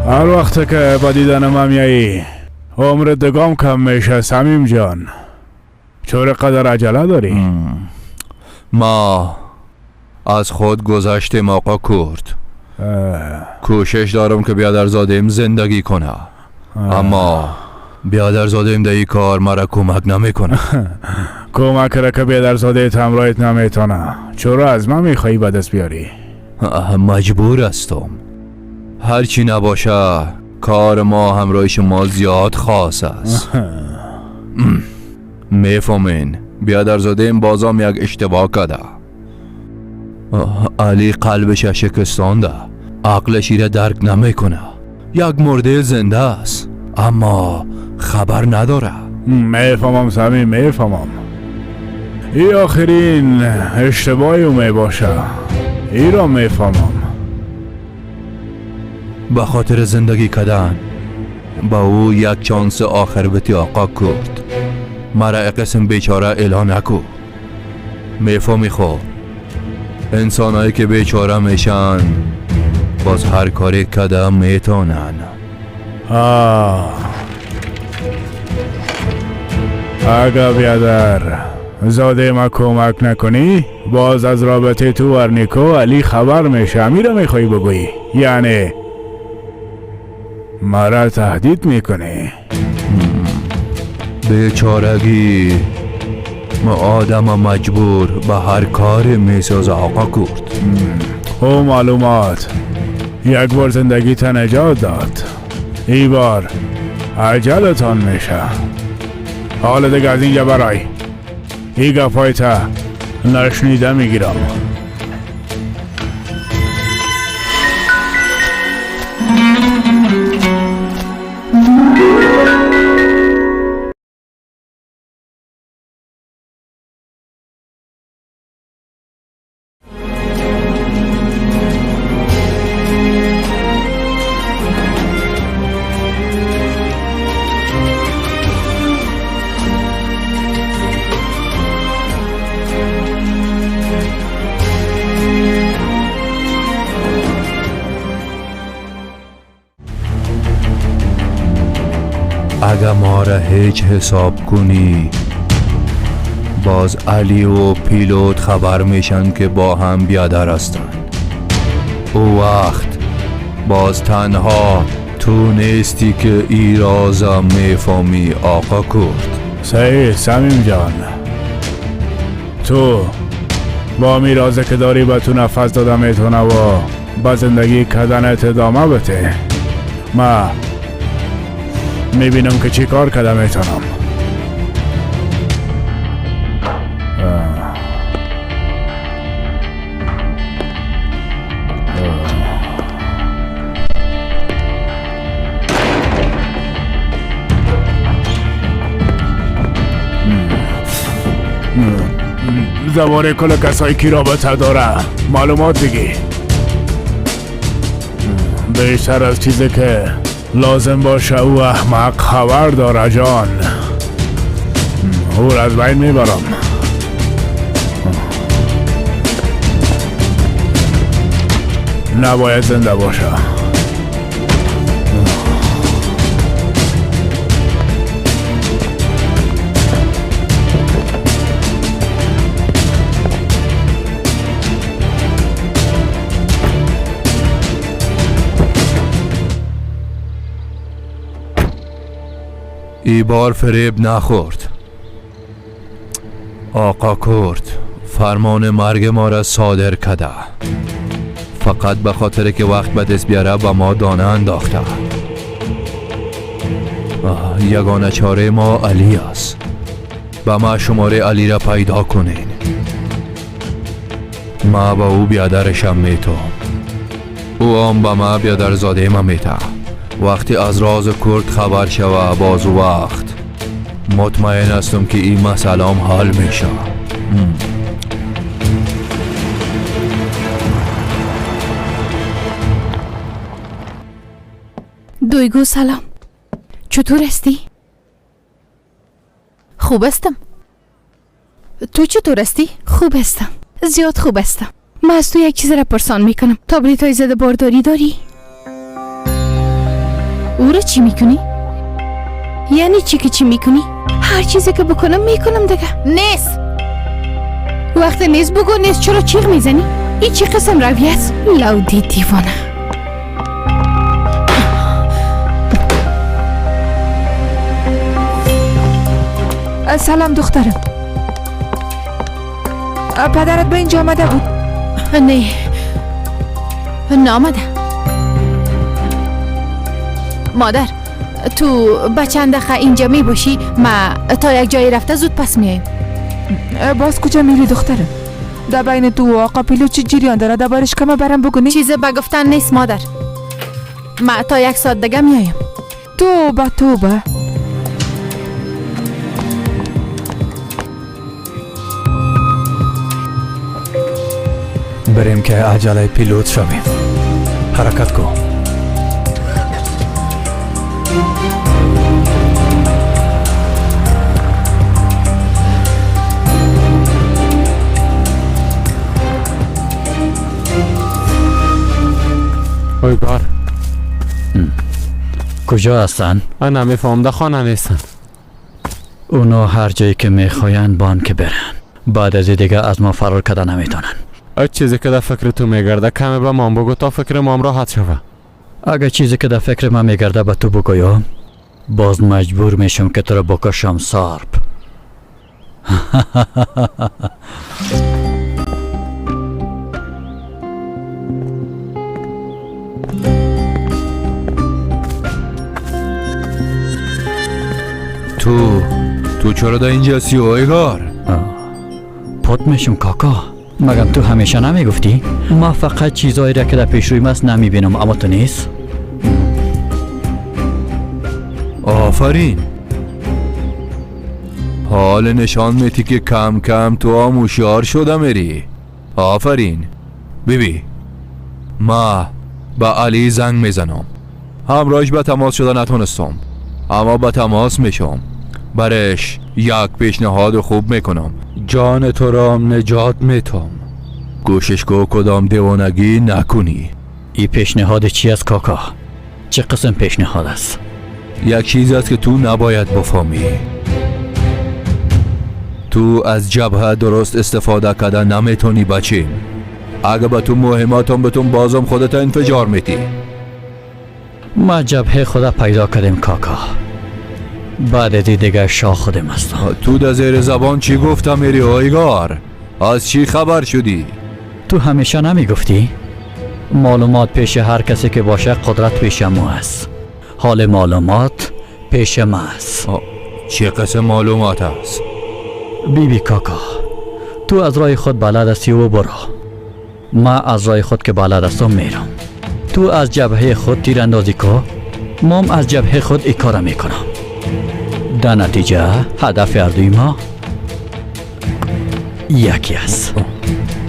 هر وقت که با دیدن ما میایی عمر دگام کم میشه سمیم جان. چرا قدر عجله داری؟ ما از خود گذشتیم آقا کرد. کوشش دارم که بیادرزادیم زندگی کنه، اما بیادرزادیم در این کار مرا کمک نمیکنه. کمک را که بیادرزاده همراهت نمیتونه. چرا از من میخوایی به دست بیاری؟ مجبور هستم. هرچی نباشه کار ما همراه شما زیاد خاص است. میفهمین بیادرزادیم بازم یک اشتباه کرده. علی قلبش شکستانده، عقلش را درک نمیکنه. یک مرده زنده است اما خبر نداره. میفهمم سمیم، میفهمم. این آخرین اشتباهی میباشه. ای را میفهمم. به خاطر زندگی کردن با او یک چانس آخر بتی آقا کرد. مرا قسم بیچاره اعلان نکو. میفهمی خوب انسانایی که بیچاره میشن باز هر کاری کده میتونن. اگه بیادر زاده ما کمک نکنی باز از رابطه تو ورنیکو علی خبر میشه. میره میخوایی بگویی یعنی مرا تهدید میکنی. بیچارگی ما آدم مجبور به هر کار میساز آقا کرد. او معلومات یک بار زندگی تا نجات داد، ای بار عجلتان میشه. حالا دیگه از اینجا برای ای گفای تا نشنیده میگیرم. اگه ما را هیچ حساب کنی باز علی و پیلوت خبر میشن که با هم بیادر هستن. او وقت باز تنها تو نیستی که ای رازم میفهمی آقا کرد. صحیح سمیم جان، تو با میرازه که داری به تو نفس داده میتونه و با زندگی کردنت ادامه بده. ما میبینم که چی کار کرده میتونم. زبان کل کسایی که رابطه داره معلومات بگی. بیشتر از چیزی که لازم باشه او احمق خبر داره جان. او را از بین میبرم. نباید زنده باشه. ای بار فریب نخورد. آقا کرد فرمان مرگ ما را صادر کده، فقط به خاطر که وقت به دست بیاره به ما دانه انداخته. یگانه چاره ما علی است. به ما شماره علی را پیدا کنین. ما به او بیادرشم میتم، او هم به ما بیادر زاده ما میته. وقتی از راز کرد خبر شوه باز وقت مطمئن هستم که این مسئله هم حل میشه. دویگو سلام، چطور هستی؟ خوب هستم. تو چطور هستی؟ خوب هستم، زیاد خوب هستم. من از تو یک چیز را پرسان میکنم. تابلیت های زده بارداری داری؟ او را چی میکنی؟ یعنی چی که چی میکنی؟ هر چیزی که بکنم میکنم دیگه. نیست وقت نیست بگو نیست. چرا چیغ میزنی؟ این چی قسم روی است؟ لودی دیوانه. سلام دخترم. پدرت به اینجا آمده بود؟ نه آمده. مادر تو با چند دقیقه اینجا می باشی؟ ما تا یک جایی رفته زود پس میاییم. باز کجا میری دخترم؟ در بین تو و آقا پیلوت چی جریان داره؟ دربارش کمه برام بگونی؟ چیزی به گفتن نیست مادر. ما تا یک ساعت دیگه میاییم. توبه بریم که عجله پیلوت شویم. حرکت کن. اویگار کجا هستن؟ انا میفهم در خانه نیستن. اونا هر جایی که میخواین بان که برن. بعد از دیگه از ما فرار کده نمیتونن. چیزی که در فکر تو میگرده کمی به ما بگو تا فکر ما راحت شوه. اگه چیزی که در فکر من میگرده به تو بگویم باز مجبور میشم که تو رو بکشم سارپ. تو چرا در اینجا سی اویگار؟ پت میشم کاکا. مگم تو همیشه نمیگفتی؟ ما فقط چیزایی را که در پیش رویم است نمیبینم اما تو نیست؟ آفرین. حال نشان میتی که کم کم تو هم هوشیار شده میری. آفرین. بیبی ما به علی زنگ میزنم. همراهش به تماس شده نتونستم اما به تماس میشم. برش یک پیشنهاد خوب میکنم. جان تو را نجات میتم. گوشش کو کدام دیوانگی نکنی. این پیشنهاد چی است کاکا؟ چه قسم پیشنهاد است؟ یک چیز است که تو نباید بفهمی. تو از جبهه درست استفاده کردن نمیتونی بچین. اگه به تو مهماتم بتون بازم خودت انفجار میتی. ما جبهه خدا پیدا کردیم کاکا. بعد دیگه شاه خودم هستم. تو در زیر زبان چی گفتم میری اویگار؟ از چی خبر شدی؟ تو همیشه نمیگفتی؟ معلومات پیش هر کسی که باشه قدرت پیش ما است. حال معلومات پیش ما است. چه قسم معلومات است؟ بیبی کاکا تو از راه خود بلد هستی و برو. ما از راه خود که بلد هستم میرم. تو از جبهه خود تیر اندازی کن. مام از جبهه خود ای کار میکنم. در نتیجه هدف اردوی ما یکی است.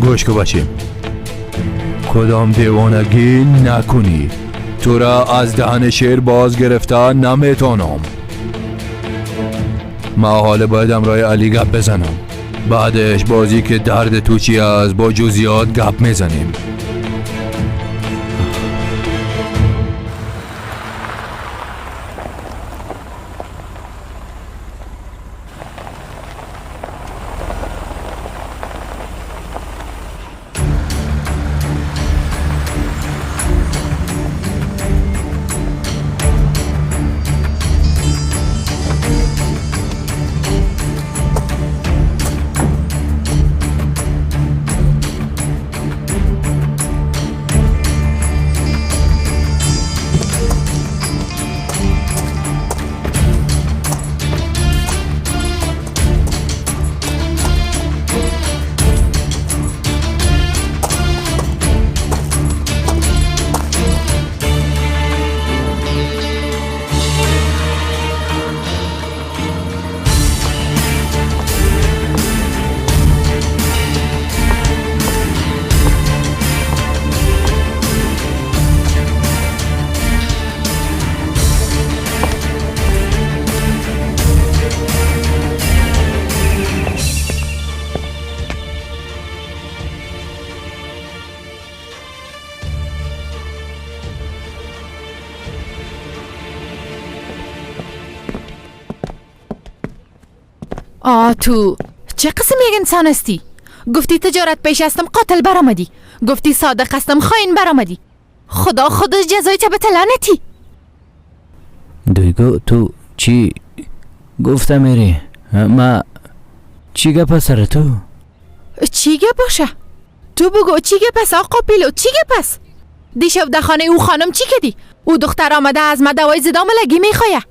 گوش کو بچه، کدام دیوانگی نکنی. تو را از دهن شیر باز گرفته نمیتونم. ما حالا باید امرای علی گپ بزنم، بعدش بازی که درد تو چی است با جزئیات گپ میزنیم. تو چه قسم یک انسان هستی؟ گفتی تجارت پیش هستم قاتل برآمدی، گفتی صادق هستم خاین برآمدی. خدا خودش جزای تبت لعنتی. دویگو تو چی گفته میری؟ ما چی گپ سر تو؟ چی گپ باشه؟ تو بگو چی گپ است آقا پیلوت؟ چی گپ است؟ دیشب در خانه او خانم چی کردی؟ او دختر آمده از ما دوای زدام لگی میخواه.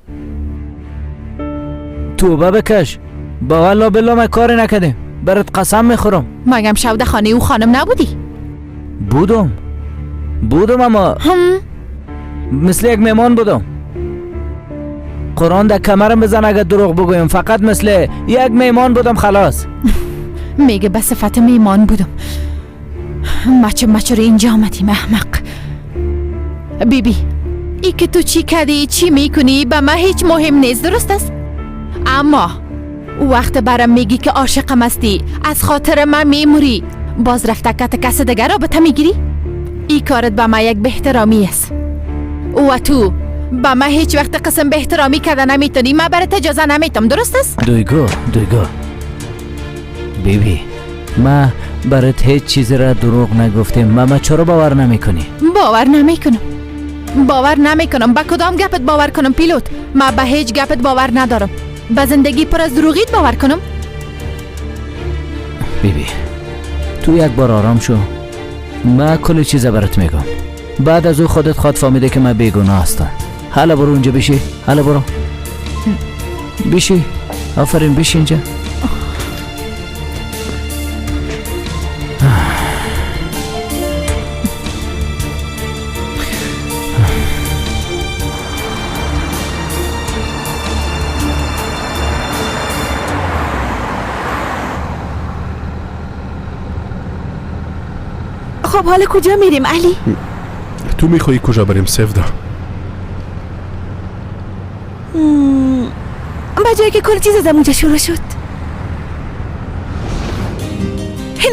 توبه بکش، با والله بالله ما کاری نکردیم، برات قسم میخورم. مگم شب در خانه او خانم نبودی؟ بودم اما مثل یک میمان بودم. قرآن در کمرم بزن اگر دروغ بگویم، فقط مثل یک میمان بودم خلاص. میگه به صفت میمان بودم. مچه رو اینجا آمدیم احمق. بیبی ای که تو چی کردی چی میکنی به من هیچ مهم نیست، درست است؟ اما وقت برام میگی که عاشقم هستی، از خاطر من میموری، باز رفته کس دیگر را به تا میگیری؟ ای کارت به من یک بهترامی است و تو به من هیچ وقت قسم بهترامی کرده نمیتونی. من برات اجازه نمیتم، درست است؟ دویگو بیبی، ما برات هیچ چیزی را دروغ نگفتیم. ما چرا باور نمیکنی؟ باور نمیکنم. با کدام گپت باور کنم پیلوت؟ من به هیچ گپت باور ندارم. به زندگی پر از دروغیت باور کنم؟ بیبی تو یک بار آرام شو، ما کل چیز برات میگم. بعد از او خودت خواد فهمیده که من بیگناه هستم. حالا برو اونجا بشی، حالا برو بشی. آفرین بشی اینجا. خب حالا کجا میریم علی؟ تو میخوایی کجا بریم سفدا؟ با جایی که کل چیز از اونجا شروع شد.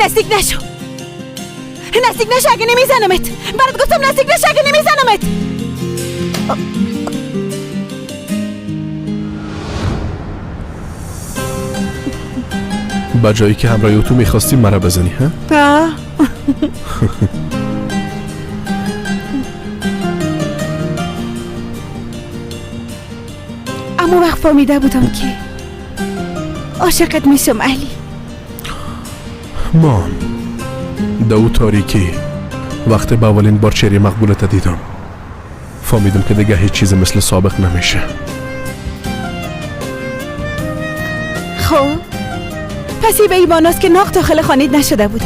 نزدیک نشو اگه نمیزنمت. برات گفتم نزدیک نشو اگه نمیزنمت. با جایی که همراه تو میخواستی مرا بزنی ها؟ اما وقت فهمیده بودم که عاشقت میشم علی. مام دو تاریکی وقت با اولین بار چهره مقبولت دیدم فهمیدم که دیگه هیچ چیز مثل سابق نمیشه. خب پسی به ایواناست که ناق داخل خانید نشده بود.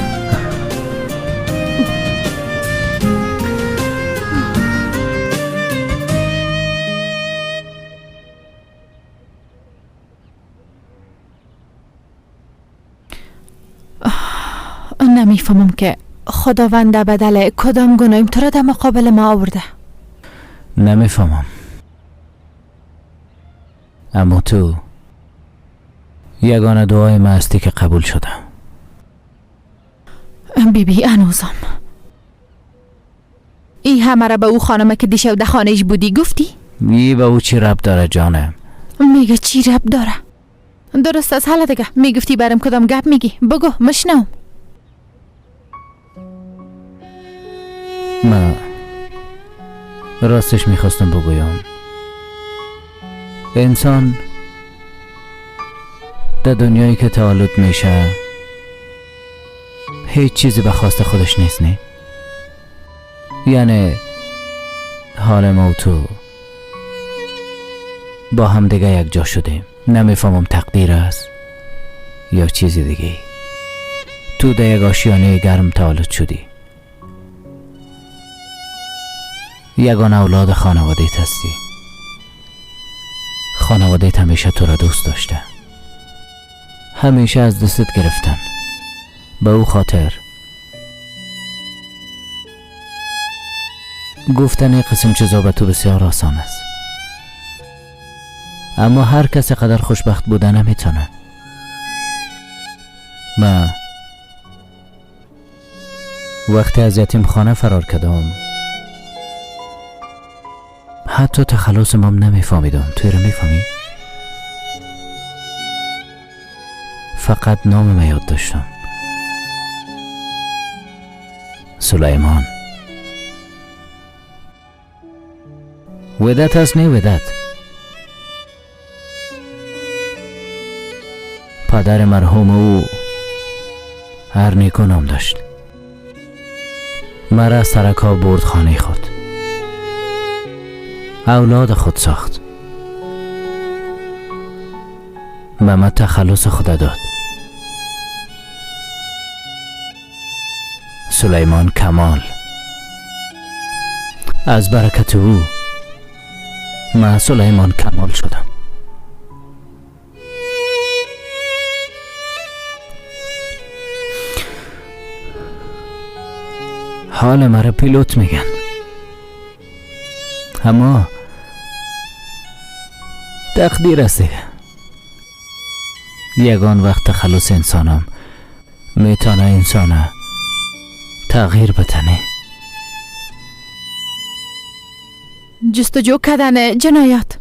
نمیفهمم که خداوند در بدل کدام گناهیم تو را در مقابل ما آورده. نمیفهمم، اما تو یگانه دعای ما هستی که قبول شده. بیبی انوزم این همه را به او خانمه که دیشب در خانهش بودی گفتی؟ ای به او چی ربط داره جانم؟ میگه چی ربط داره؟ درست از حالا دیگه میگفتی برام کدام گپ میگی؟ بگو مشنوم. ما راستش میخواستم بگویم انسان در دنیایی که تولد میشه هیچ چیزی به خواست خودش نیست، نه؟ یعنی حال ما و تو با هم دیگه یک جا شدیم. نمیفهمم تقدیر است یا چیزی دیگه. تو در یک آشیانه گرم تولد شدی، یگان اولاد خانواده‌ت هستی. خانواده‌ت همیشه تو را دوست داشته، همیشه از دستت گرفتن. به او خاطر گفتن این قسم چیزا به تو بسیار آسان است، اما هر کسی قدر خوشبخت بوده نمیتونه. من وقتی از یتیم خانه فرار کردم حتی تخلص مام نمیفهمیدم. توی رو میفهمی؟ فقط نام یاد داشتم، سلیمان. ودت هست، نه ودت. پدر مرحوم او هر نیکو نام داشت. مرا از سرکا برد خانه خود، اولاد خود ساخت، به من تخلص خود داد. سلیمان کمال. از برکت او من سلیمان کمال شدم. حال مرا پیلوت میگن، اما تقدیر است دیگه. یگان وقت تخلص انسانم میتونه انسانه تغییر بتنه. جستجو کردن جنایات،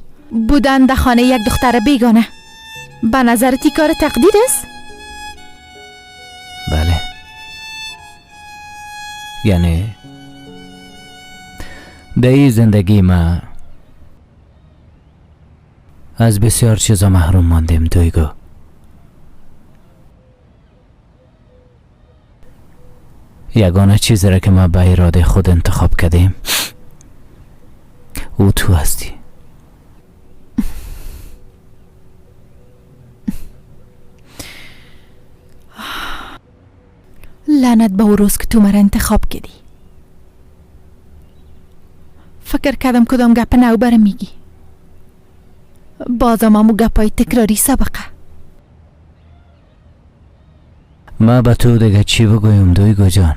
بودن در خانه یک دختر بیگانه، به نظرتی کار تقدیر است؟ بله، یعنی در این زندگی ما از بسیار چیزا محروم ماندیم. دویگو یگانه چیزی را که ما به اراده خود انتخاب کردیم او تو هستی. لعنت به او روز که تو مرا انتخاب کردی. فکر کردم کدام گپ نو برم میگی، بازم همو گپای تکراری سبقه. ما به تو دیگه چی بگویم دویگو جان؟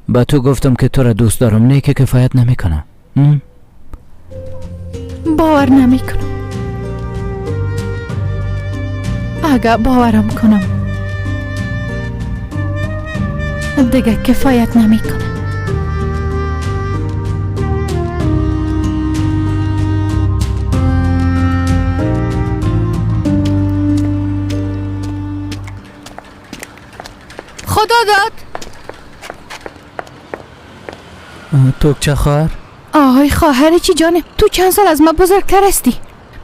به تو گفتم که تو را دوست دارم، نه که کفایت نمیکنم. باور نمیکنم. اگر باورم کنم دیگه کفایت نمیکنه. خدا داد. تو چه خواهر؟ آهای خواهر چی جانم؟ تو چند سال از ما بزرگتر هستی.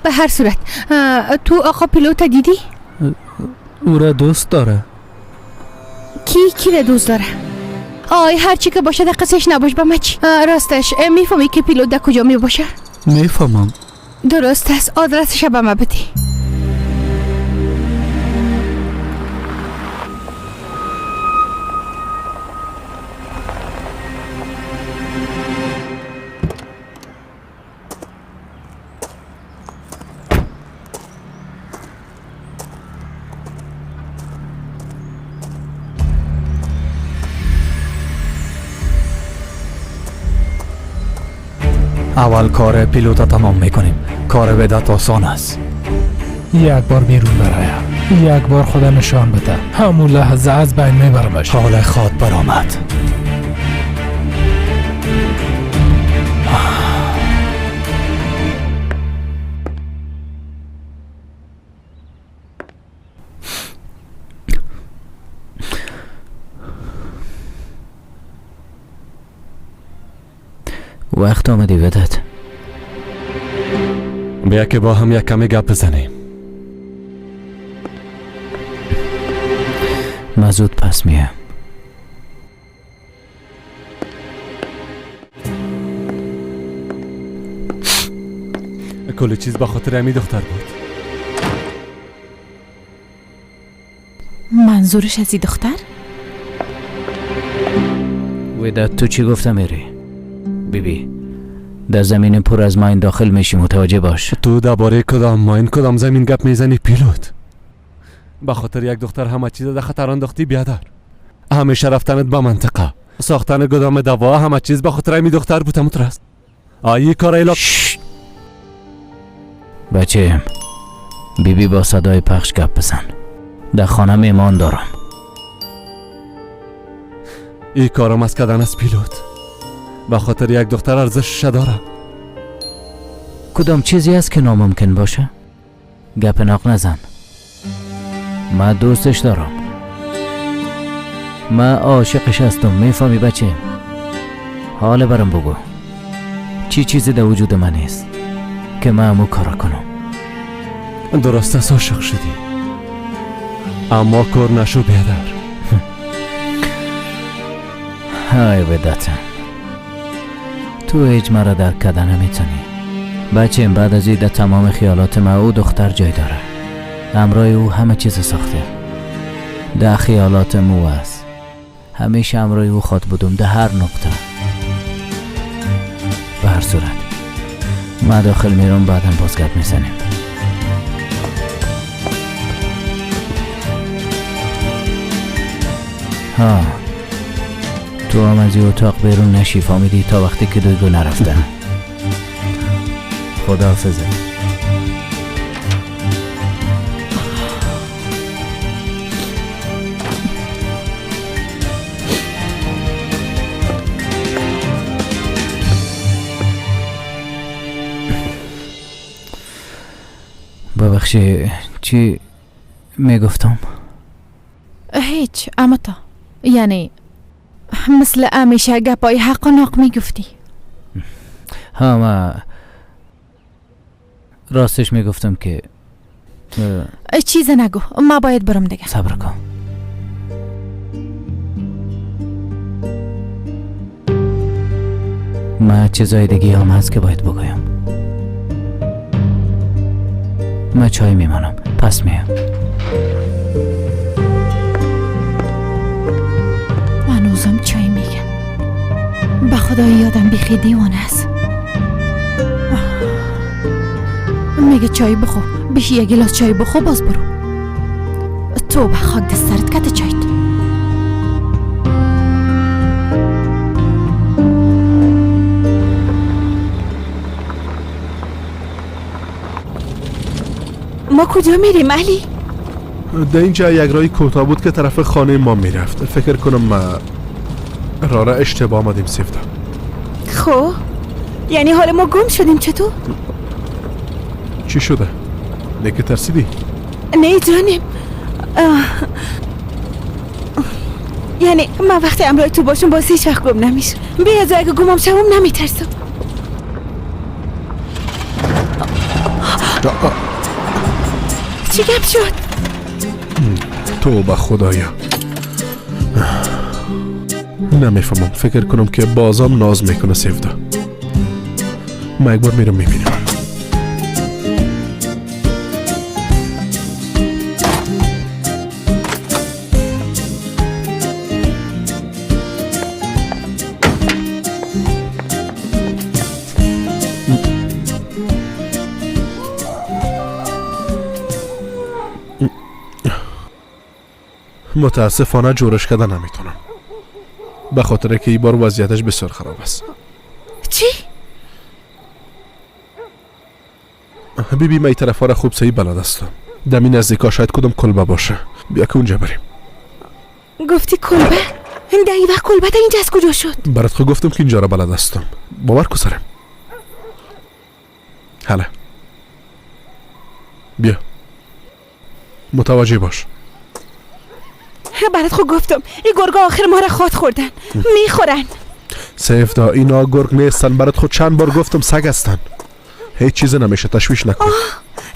به هر صورت تو آقا پیلوت دیدی؟ او را دوست داره. کی را دوست داره؟ آی هرچی که باشه در قصهش نباش به ما چی؟ راستش میفهمی که پیلوت در کجا می باشه؟ میفهمم. درست است، آدرسش به ما بدی. اول کار پیلوت تمام میکنیم. کار بدت آسان است. یک بار بیرون برای یک بار خدا نشان بده، همون لحظه از بین میبرمش. حال خود برآمد. وقت آمدی ودت. بیا که با هم یک کمی گپ بزنیم. من زود پس میام. کل چیز به خاطر امی دختر بود. منظورش از این دختر؟ ودت تو چی گفتم میری؟ بیبی در زمین پر از ماین داخل میشی، متوجه باش. تو درباره کدام ماین کدام زمین گپ میزنی پیلوت؟ به خاطر یک دختر همه چیز در خطر انداختی بیادر. همیشه رفتنت به منطقه، ساختن گدام دوا، همه چیز به خاطر امی دختر بود. مترست آیی کار ایلا. بچه بیبی با صدای پخش گپ بزن. در خانه میمان دارم. این کارم از کدن است پیلوت. به خاطر یک دختر ارزشش داره. کدام چیزی است که ناممکن باشه؟ گپ ناق نزن. من دوستش دارم. من عاشقش هستم، میفهمی بچه؟ حالا برام بگو چی چیزی در وجود من نیست که من همو کارا کنم؟ درست است عاشق شدی، اما کار نشو بیادر. های بدتم، تو هیچ مرا درک کردن نمیتونی. بچه بعد از این در تمام خیالات من او دختر جای داره. همراه او همه چیز ساخته. در خیالات مو است. همیشه همراه او خواد بودم در هر نقطه. به هر صورت من داخل میرم، بعدم بازگرد میزنیم. ها تو هم از این اتاق بیرون نشی، فهمیدی؟ تا وقتی که دویگو نرفتن. خداحافظه. ببخشی چی میگفتم؟ هیچ، اما تا یعنی مثل همیشه گپای حق و ناق میگفتی. ها ما راستش میگفتم که چیز نگو، ما باید برم دیگه. صبر کن. ما چیزای دیگه هم هست که باید بگویم. من چای میمانم، پس میام. هنوزم چای میگن. به خدا یادم بیخی دیوانه است. میگه چای بخور، بشی یک گلاس چای بخور باز برو. تو به خاک دست سرت کت چایت. ما کجا میریم علی؟ در اینجا یک راهی کوتاه بود که طرف خانه ما میرفت. فکر کنم ما راه اشتباه آمدیم سیفته. خب یعنی حالا ما گم شدیم. چطور؟ چی شده؟ دیگه ترسیدی؟ نه جانم، یعنی من وقتی همراه تو باشم باز هیچ وقت گم نمیشه. بیا از اگه گمم شوم نمیترسم. چی گپ شد؟ تو به خدایا نمیفهمم. فکر کنم که بازم ناز میکنه سیفته. من یک بار میرم میبینم. متاسفانه جورش کردن نمیتونم، به خاطر که این بار وضعیتش بسیار خراب است. چی؟ بیبی من ای طرفا را خوب سهی بلد هستم. دمی نزدیکا شاید کدام کلبه باشه. بیا که اونجا بریم. گفتی کلبه؟ دقیقا کلبه تا اینجا از کجا شد؟ برات خود گفتم که اینجا را بلد هستم. باور کو سرم. حالا بیا متوجه باش. برات خود گفتم این گرگا آخر ما را خاط خوردن. میخورن. سیفدا اینا گرگ نیستن. برات خود چند بار گفتم سگ هستن. هیچ چیز نمیشه. تشویش نکن.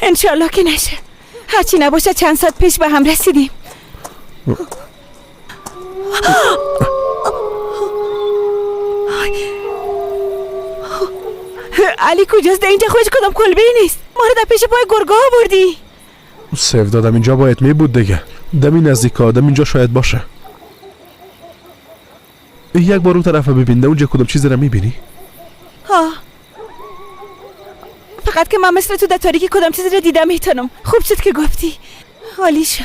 انشالله که نشه. هرچی نباشه چند ساعت پیش به هم رسیدیم. علی کجاست؟ اینجا خودش کدام کلبه نیست. ما رو در پیش پای گرگا بردی. سیف دادم اینجا باید می بود دیگه. دمی نزدیک آدم اینجا شاید باشه. یک بار اون طرف ببین. اونجا کدام چیزی رو میبینی؟ ها فقط که من مثل تو در تاریکی کدام چیزی رو دیدم میتونم. خوب شد که گفتی. عالی شد.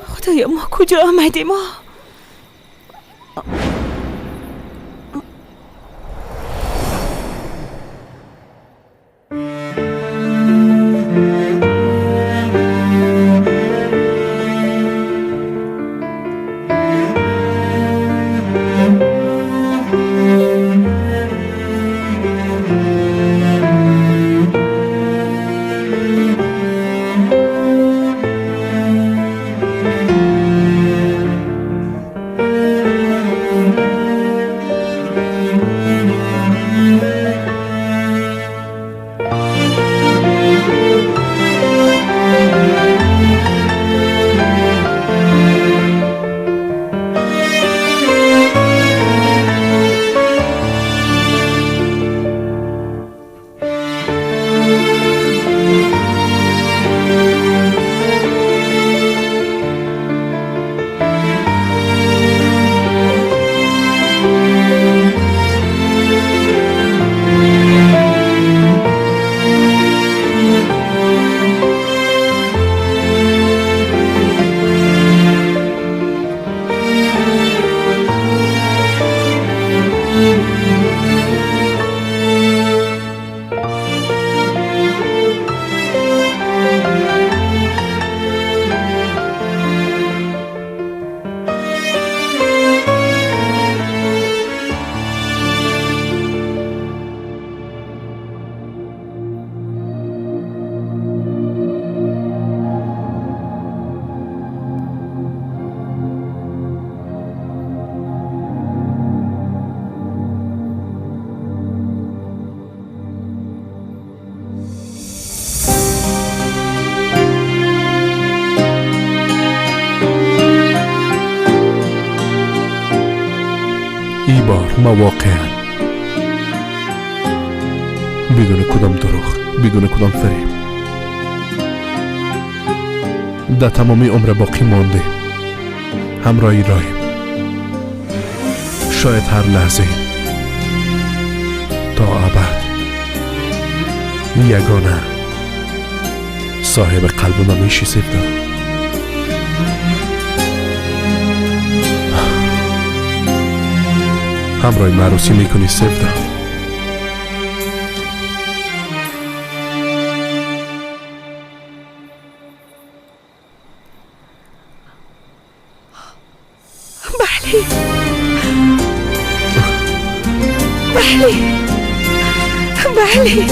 خدایا ما کجا آمدیم؟ ما واقعا بدون کدام دروغ، بدون کدام فریب، در تمامی عمر باقی مانده همراهی راهیم. شاید هر لحظه تا ابد یگانه صاحب قلب ما میشی. سیفدا همراهی معروسی میکنی. سیفدا بله.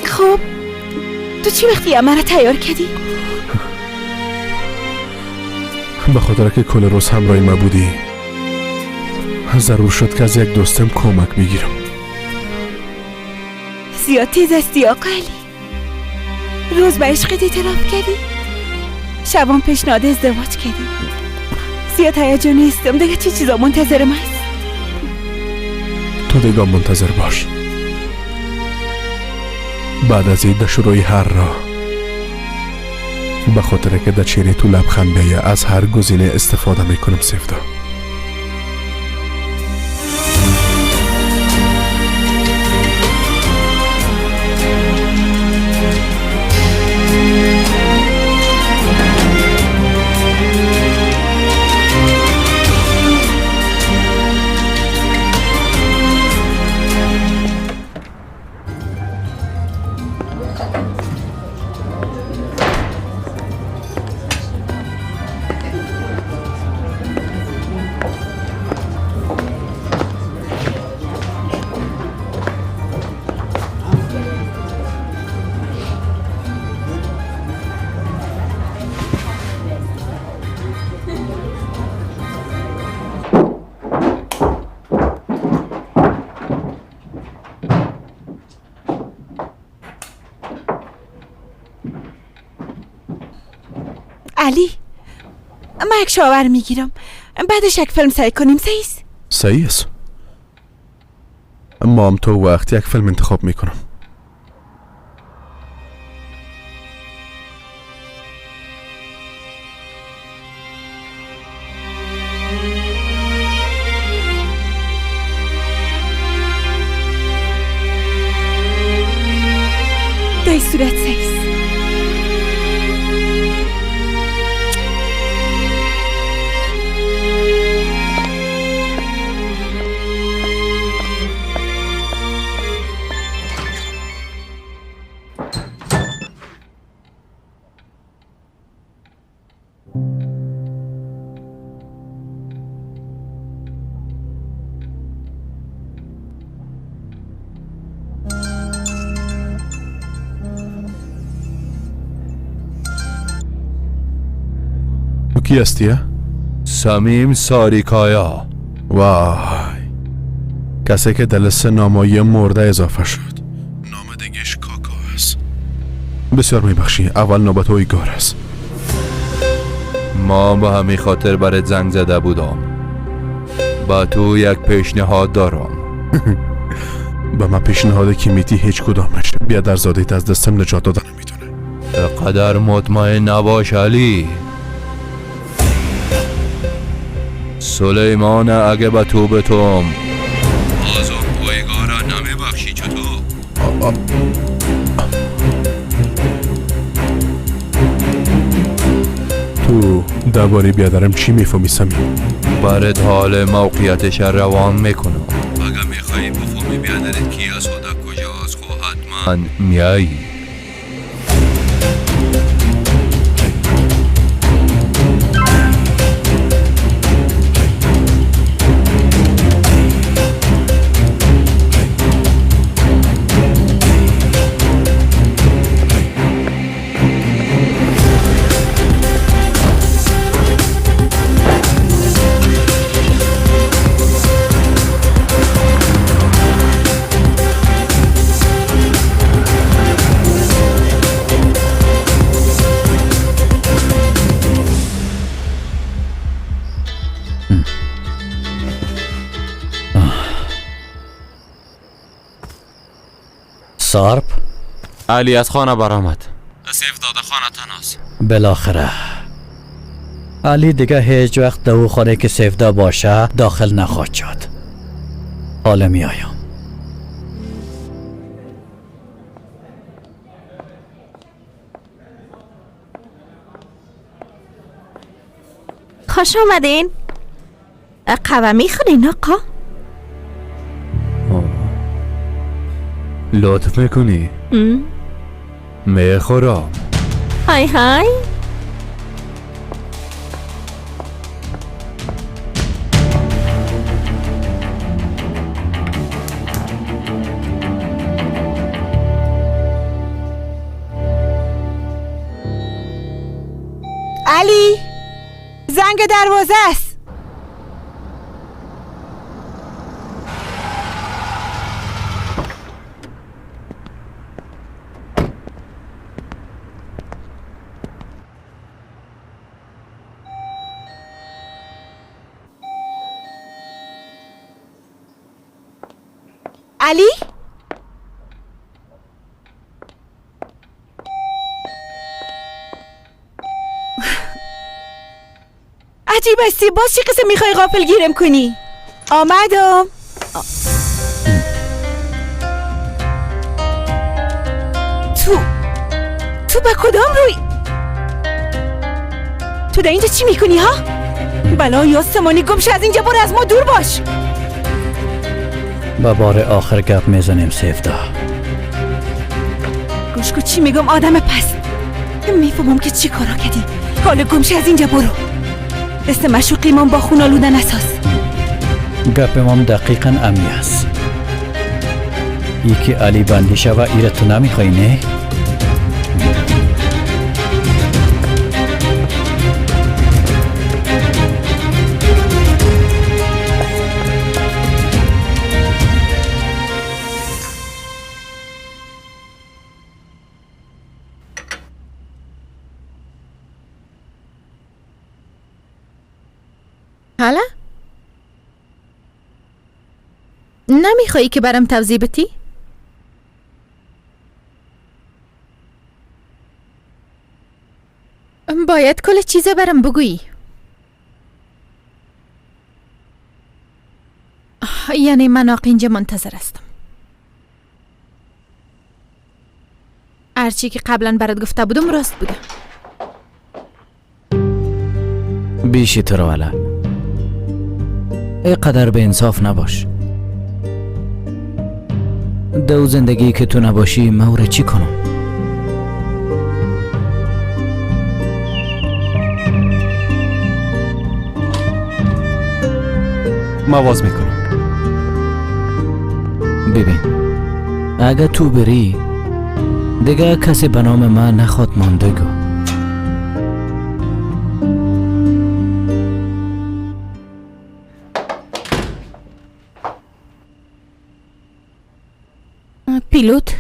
خب تو چی وقتی من را تیار کردی؟ به خاطر که کل روز همراهی ما بودی ضرور شد که از یک دوستم کمک بگیرم. زیاد تیز هستی آقا علی. روز به عشقت اعتراف کردی، شبان پیشنهاد ازدواج کردی. زیاد هیجانی هستم. دیگه چی چیزا منتظرم هست؟ تو دیگه منتظر باش. بعد از این در شروع هر راه، به خاطر که در چهره تو لبخند بیه، از هر گزینه استفاده میکنم سیفدا. علی، من یک شاور میگیرم، بعدش یک فیلم سعی کنیم. صحیح؟ صحیح است. اما هم تو وقت یک فیلم انتخاب میکنم. در صورت صحیح. کی هستی؟ سمیم ساریکایا. وای، کسی که دلس نامایی مرده اضافه شد. نام دیگهش کاکا است. بسیار میبخشی، اول نوبت اویگار است. ما به همین خاطر برات زنگ زده بودم. با تو یک پیشنهاد دارم. با من پیشنهاد که میتی هیچ کدامش بیا در زادیت از دستم نجات دادن نمیتونه. قدر مطمئن نباش علی. سلیمان اگه به تو بتوم بازم اویگارا نمیبخشی. چطور؟ تو درباره بیادرم چی میفهمی سمیم؟ برات حال موقعیتش روان میکنم. اگه میخوایی بفهمی بیادرت کی از خدا کجاست، خب حتما میایی. سارپ علی از خانه برآمد. سیف داده خانه تناس. بالاخره علی دیگه هیچ وقت دو خانه که سیفدا باشه داخل نخواهد شد. حالا می آیم. خوش آمدین. قهوه میخورین آقا؟ لطف میکنی؟ میخورم. های های. علی، زنگ دروازه است. علی؟ عجیب هستی، باز چی قسم میخوای غافل گیرم کنی؟ آمدم. تو به کدام روی؟ تو در اینجا چی میکنی ها؟ بلای آسمانی گمش از اینجا برو، از ما دور باش. با بار آخر گپ میزنیم سیفدا. گوش کو چی میگم آدم پس. میفهمم که چی کارا کردی. حالا گمش از اینجا برو. دست مشوقی من با خون آلودن اساس. گپ من دقیقا امی است. یکی علی بندی شوه ایره تو نمیخوای نه؟ حالا؟ نمیخوایی که برام توضیح بدی؟ باید کل چیزا برام بگویی. یعنی من آقا اینجا منتظر هستم. هرچی که قبلا برات گفته بودم راست بوده. بیشی تو رو والا اینقدر به انصاف نباش. دو زندگی که تو نباشی مورد چی کنم؟ مواز میکنم. ببین اگه تو بری دیگه کسی به نام من نخواد ماندگو. پیلوت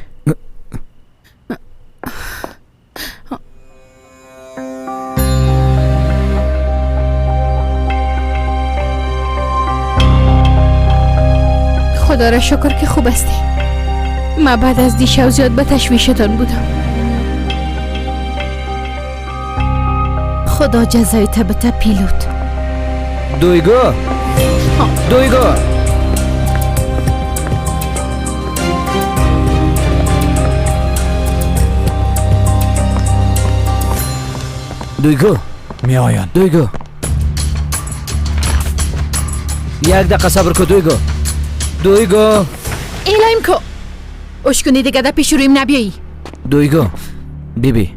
خدا را شکر که خوب هستی. من بعد از دیشب زیاد به تشویشتان بودم. خدا جزایت بده پیلوت. دویگو دویگو دویگو می آین. دویگو یک دقیقه صبر کو دویگو. دویگو ایلایم کو اشکنی دیگه در پیش رویم نبیایی. دویگو بیبی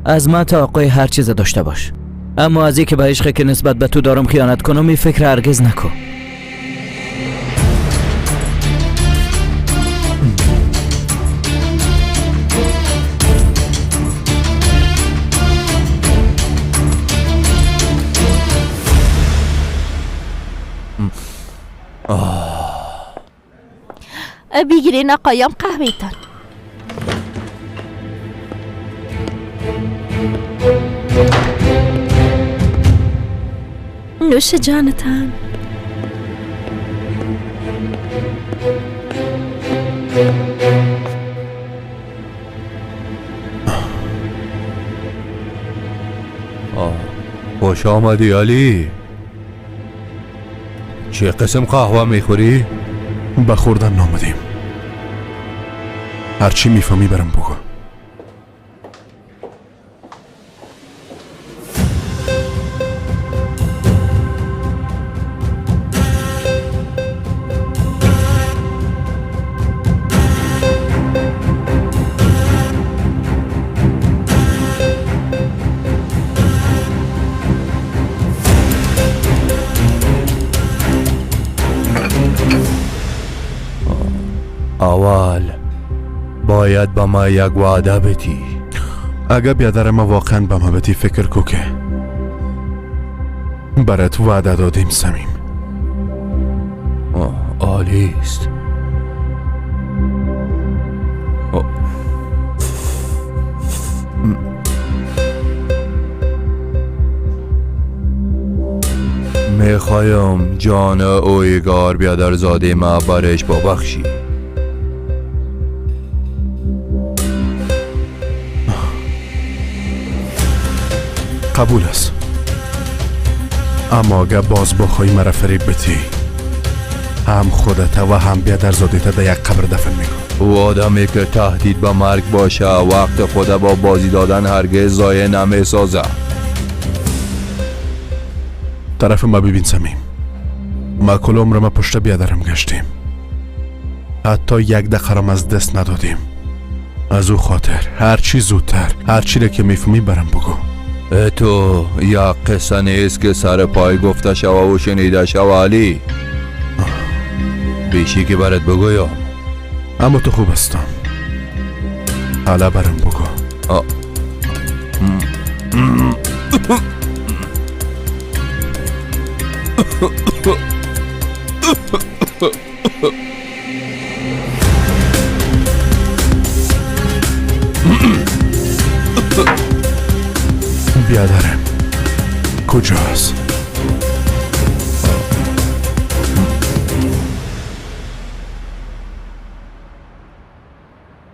از من تا آقای هر چیز داشته باش، اما از اینکه به عشقی که نسبت به تو دارم خیانت کنم این فکر هرگز نکن. بگیرین آقایان قهوه‌تان. نوش جانتان. خوش آمدی علی. چه قسم قهوه میخوری؟ به خوردن نامدیم. هرچی میفهمی برم بگو. اول باید با ما یک وعده بدی. اگه بیادر ما واقعا به ما بدی فکر کو که برات وعده دادیم سمیم. عالی است. میخوایم جان اویگار بیادرزاده ما برش ببخشی. قبول است، اما اگر باز بخوای مرا فریب بدی، هم خودت و هم بیادرزادیت در یک قبر دفن میکن. او آدمی که تهدید به مرگ باشه وقت خود با بازی دادن هرگز ضایع نمیسازه. طرف ما ببین سمیم، ما کل عمرم پشت بیادرم گشتیم، حتی یک دقیقه از دست ندادیم. از او خاطر هرچی زودتر هرچی را که میفهمی برم بگو. تو یک قصه نیست که سر پای گفته شوه و شنیده شوه علی. بیشی که برات بگویم. اما تو خوب هستم، حالا برم بگو. بیادرم کجاست؟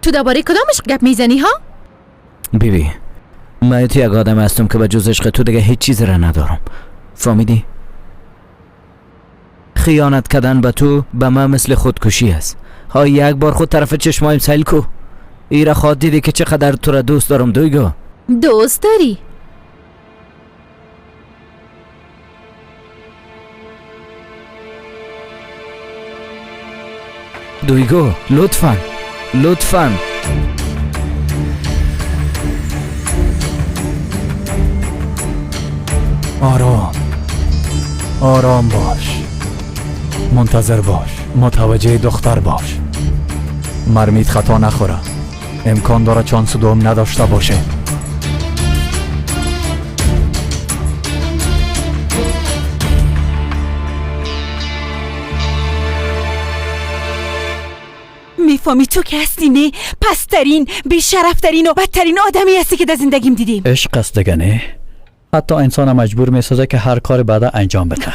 تو درباره کدامش گپ میزنی ها؟ بیبی من یک آدم هستم که به جز عشق تو دیگه هیچ چیز را ندارم. فهمیدی؟ خیانت کردن به تو به من مثل خودکشی است. ها یک بار خود طرف چشمایم سیل کو. ایره خواد دیدی که چقدر تو را دوست دارم. دویگو دوست داری؟ دویگو لطفاً لطفاً. آرام باش، منتظر باش، متوجه دختر باش. مرمید خطا نخوره، امکان داره چانس دوم نداشته باشه. میفهمی تو که هستی نه پسترین بیشرفترین و بدترین آدمی هستی که در زندگیم دیدیم. عشق است دیگه نه؟ حتی انسان مجبور میسازه که هر کار بعد انجام بده.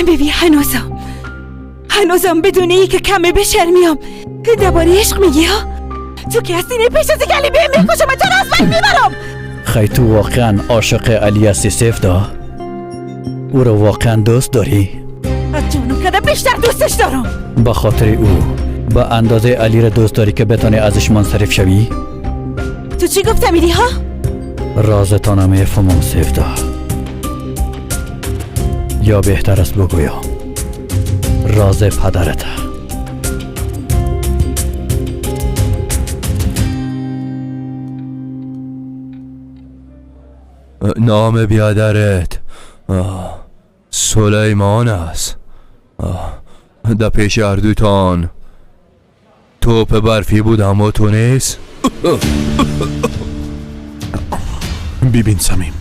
ببین هنوزم بدون ای که کمه بشرمیام درباره عشق میگی ها؟ تو که هستی نه پیش از گلی بهم میکشم و تو را از بین میبرم. خیلی تو واقعا عاشق علی هستی سیفدا؟ او رو واقعا دوست داری؟ از جانم کده بیشتر دوستش دارم. به خاطر او به اندازه علی را دوست داری که بتانی ازش منصرف شوی؟ تو چی گفته میری ها؟ رازتان میفهمم سیفدا، یا بهتر است بگویم راز پدرت. نام بیادرت سلیمان است. در پیش اردوتان توپ برفی بود اما تو نیست. ببین سمیم،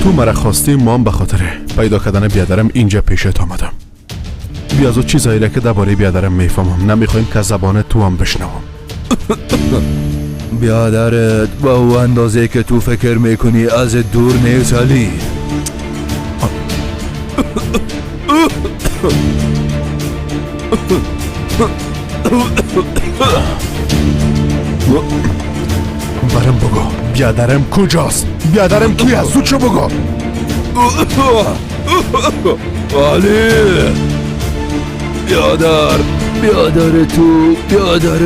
تو مرا خواستی ما به خاطر پیدا کردن بیادرم اینجا پیشت آمدم. بیا از او چیزایی را که درباره بیادرم میفهمم نمیخوایم که زبان تو هم بشنوم. بیادرت با او اندازه که تو فکر میکنی از دور نیست علی. برم بگو بیادرم کجاست؟ بیادرم کی است؟ زود شو بگو. علی بیادر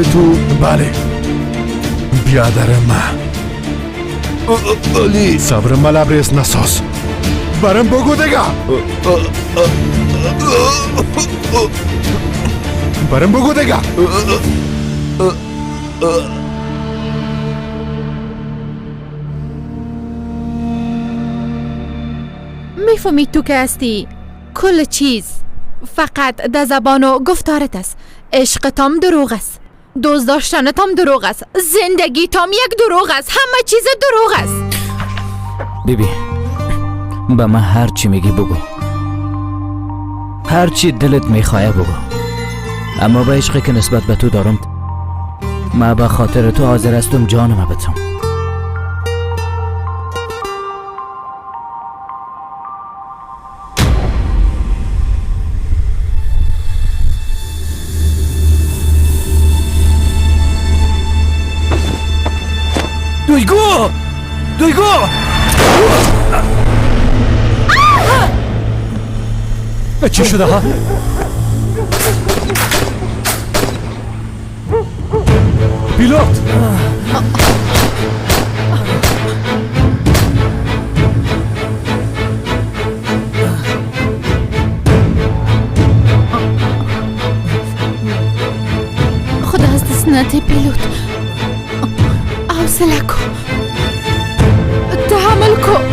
تو. بله بیادر من. علی صبر ملبریز نساز، برم بگو دیگه. برم بگو دیگه. میفهمی تو که هستی کل چیز فقط در زبان و گفتارت است. عشقتام دروغ است، دوست داشتنتام دروغ است، زندگیتام یک دروغ است، همه چیز دروغ است. بیبی به من هر چی میگی بگو، هر چی دلت میخواه بگو، اما به عشقی که نسبت به تو دارم من به خاطر تو حاضر هستم جانم بدم. دویگو دویگو چی شده ها؟ پیلوت خدا از دست نده پیلوت. حوصله کن، تحمل کن.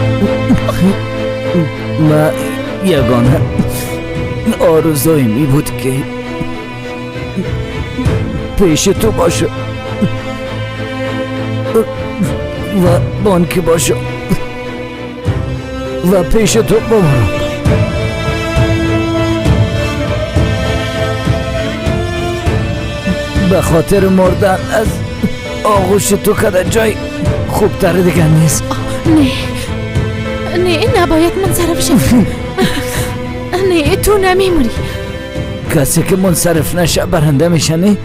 ما یگانه آرزوی می بود که پیش تو باشه و بانکی باشه و پیش تو بمارم. به خاطر مردن از آغوش تو کده جای خوبتر دیگه نیست. نه نباید منصرف شد. نه تو نمیموری. کسی که منصرف نشه برنده میشه نه؟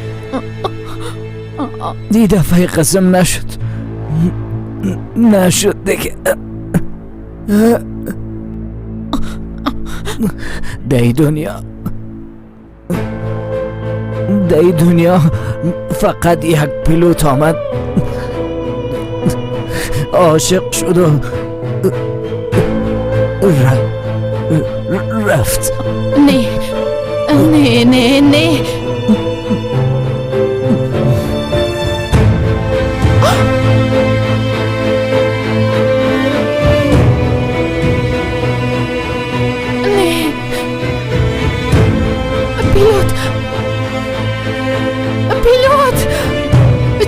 دی دفعه قسم نشد دیگه. دی دنیا فقط یک پیلوت آمد عاشق شد و رفت. نه نه نه نه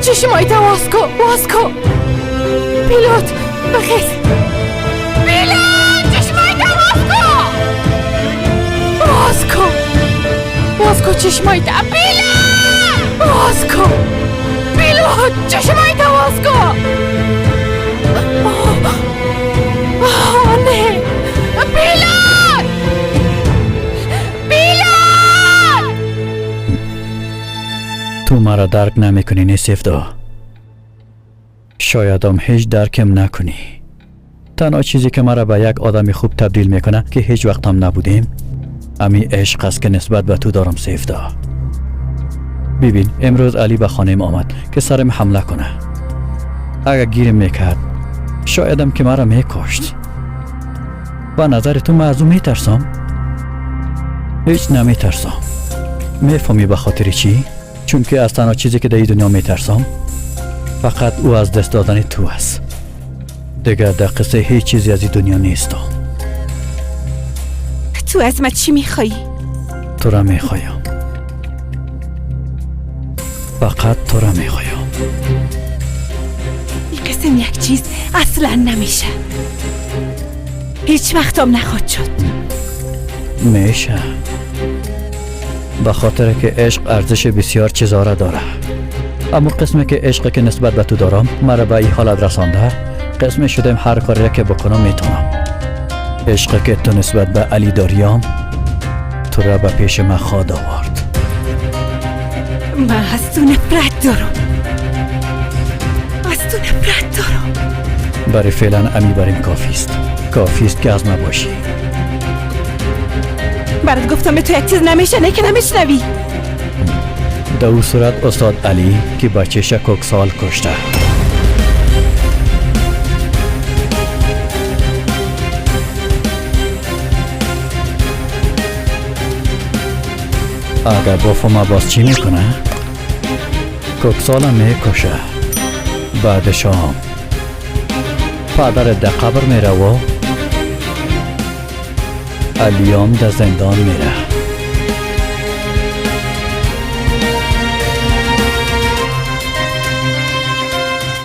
چشمایت واز کن پیلوت بخیز. پیلوت چشمایت واز کن چشمایت. پیلوت واز کن. پیلوت چشمایت واز کن. نه پیلوت تو مرا درک نمیکنی نه سیفدا. شایدم هیچ درکم نکنی. تنها چیزی که مرا به یک آدم خوب تبدیل میکنه که هیچ وقت هم نبودیم امی عشق است که نسبت به تو دارم سیفدا. ببین امروز علی به خانم آمد که سرم حمله کنه. اگر گیرم میکرد شایدم که مرا میکشت. با نظر تو من از او میترسم؟ هیچ نمیترسم. میفهمی به خاطر چی؟ چون که از تنها چیزی که در این دنیا میترسم فقط او از دست دادن تو است. دیگر در قصه هیچ چیزی از این دنیا نیستم. تو از من چی میخوایی؟ تو را میخوایم. فقط تو را میخوایم. این قسم یک چیز اصلا نمیشه. هیچ وقتم نخواد شد. میشه. به خاطر که عشق ارزش بسیار چیزا را داره. اما قسمی که عشقی که نسبت به تو دارم مرا به این حالت رسانده، قسمی شدم هر کاری را که بکنم میتونم. عشقی که تو نسبت به علی داریم تو را به پیش من خواهد آورد. من از تو نفرت دارم. برای فعلا امی بریم کافیست که از ما باشی. برات گفتم به تو یک چیز نمیشه نه که نمیشنوی. در او صورت استاد علی که بچه‌ش کوکسال کشته. اگر بافما باز چی میکنه؟ کوکسال میکشه. بعد شام پدر در قبر میره و علیام در زندان میره.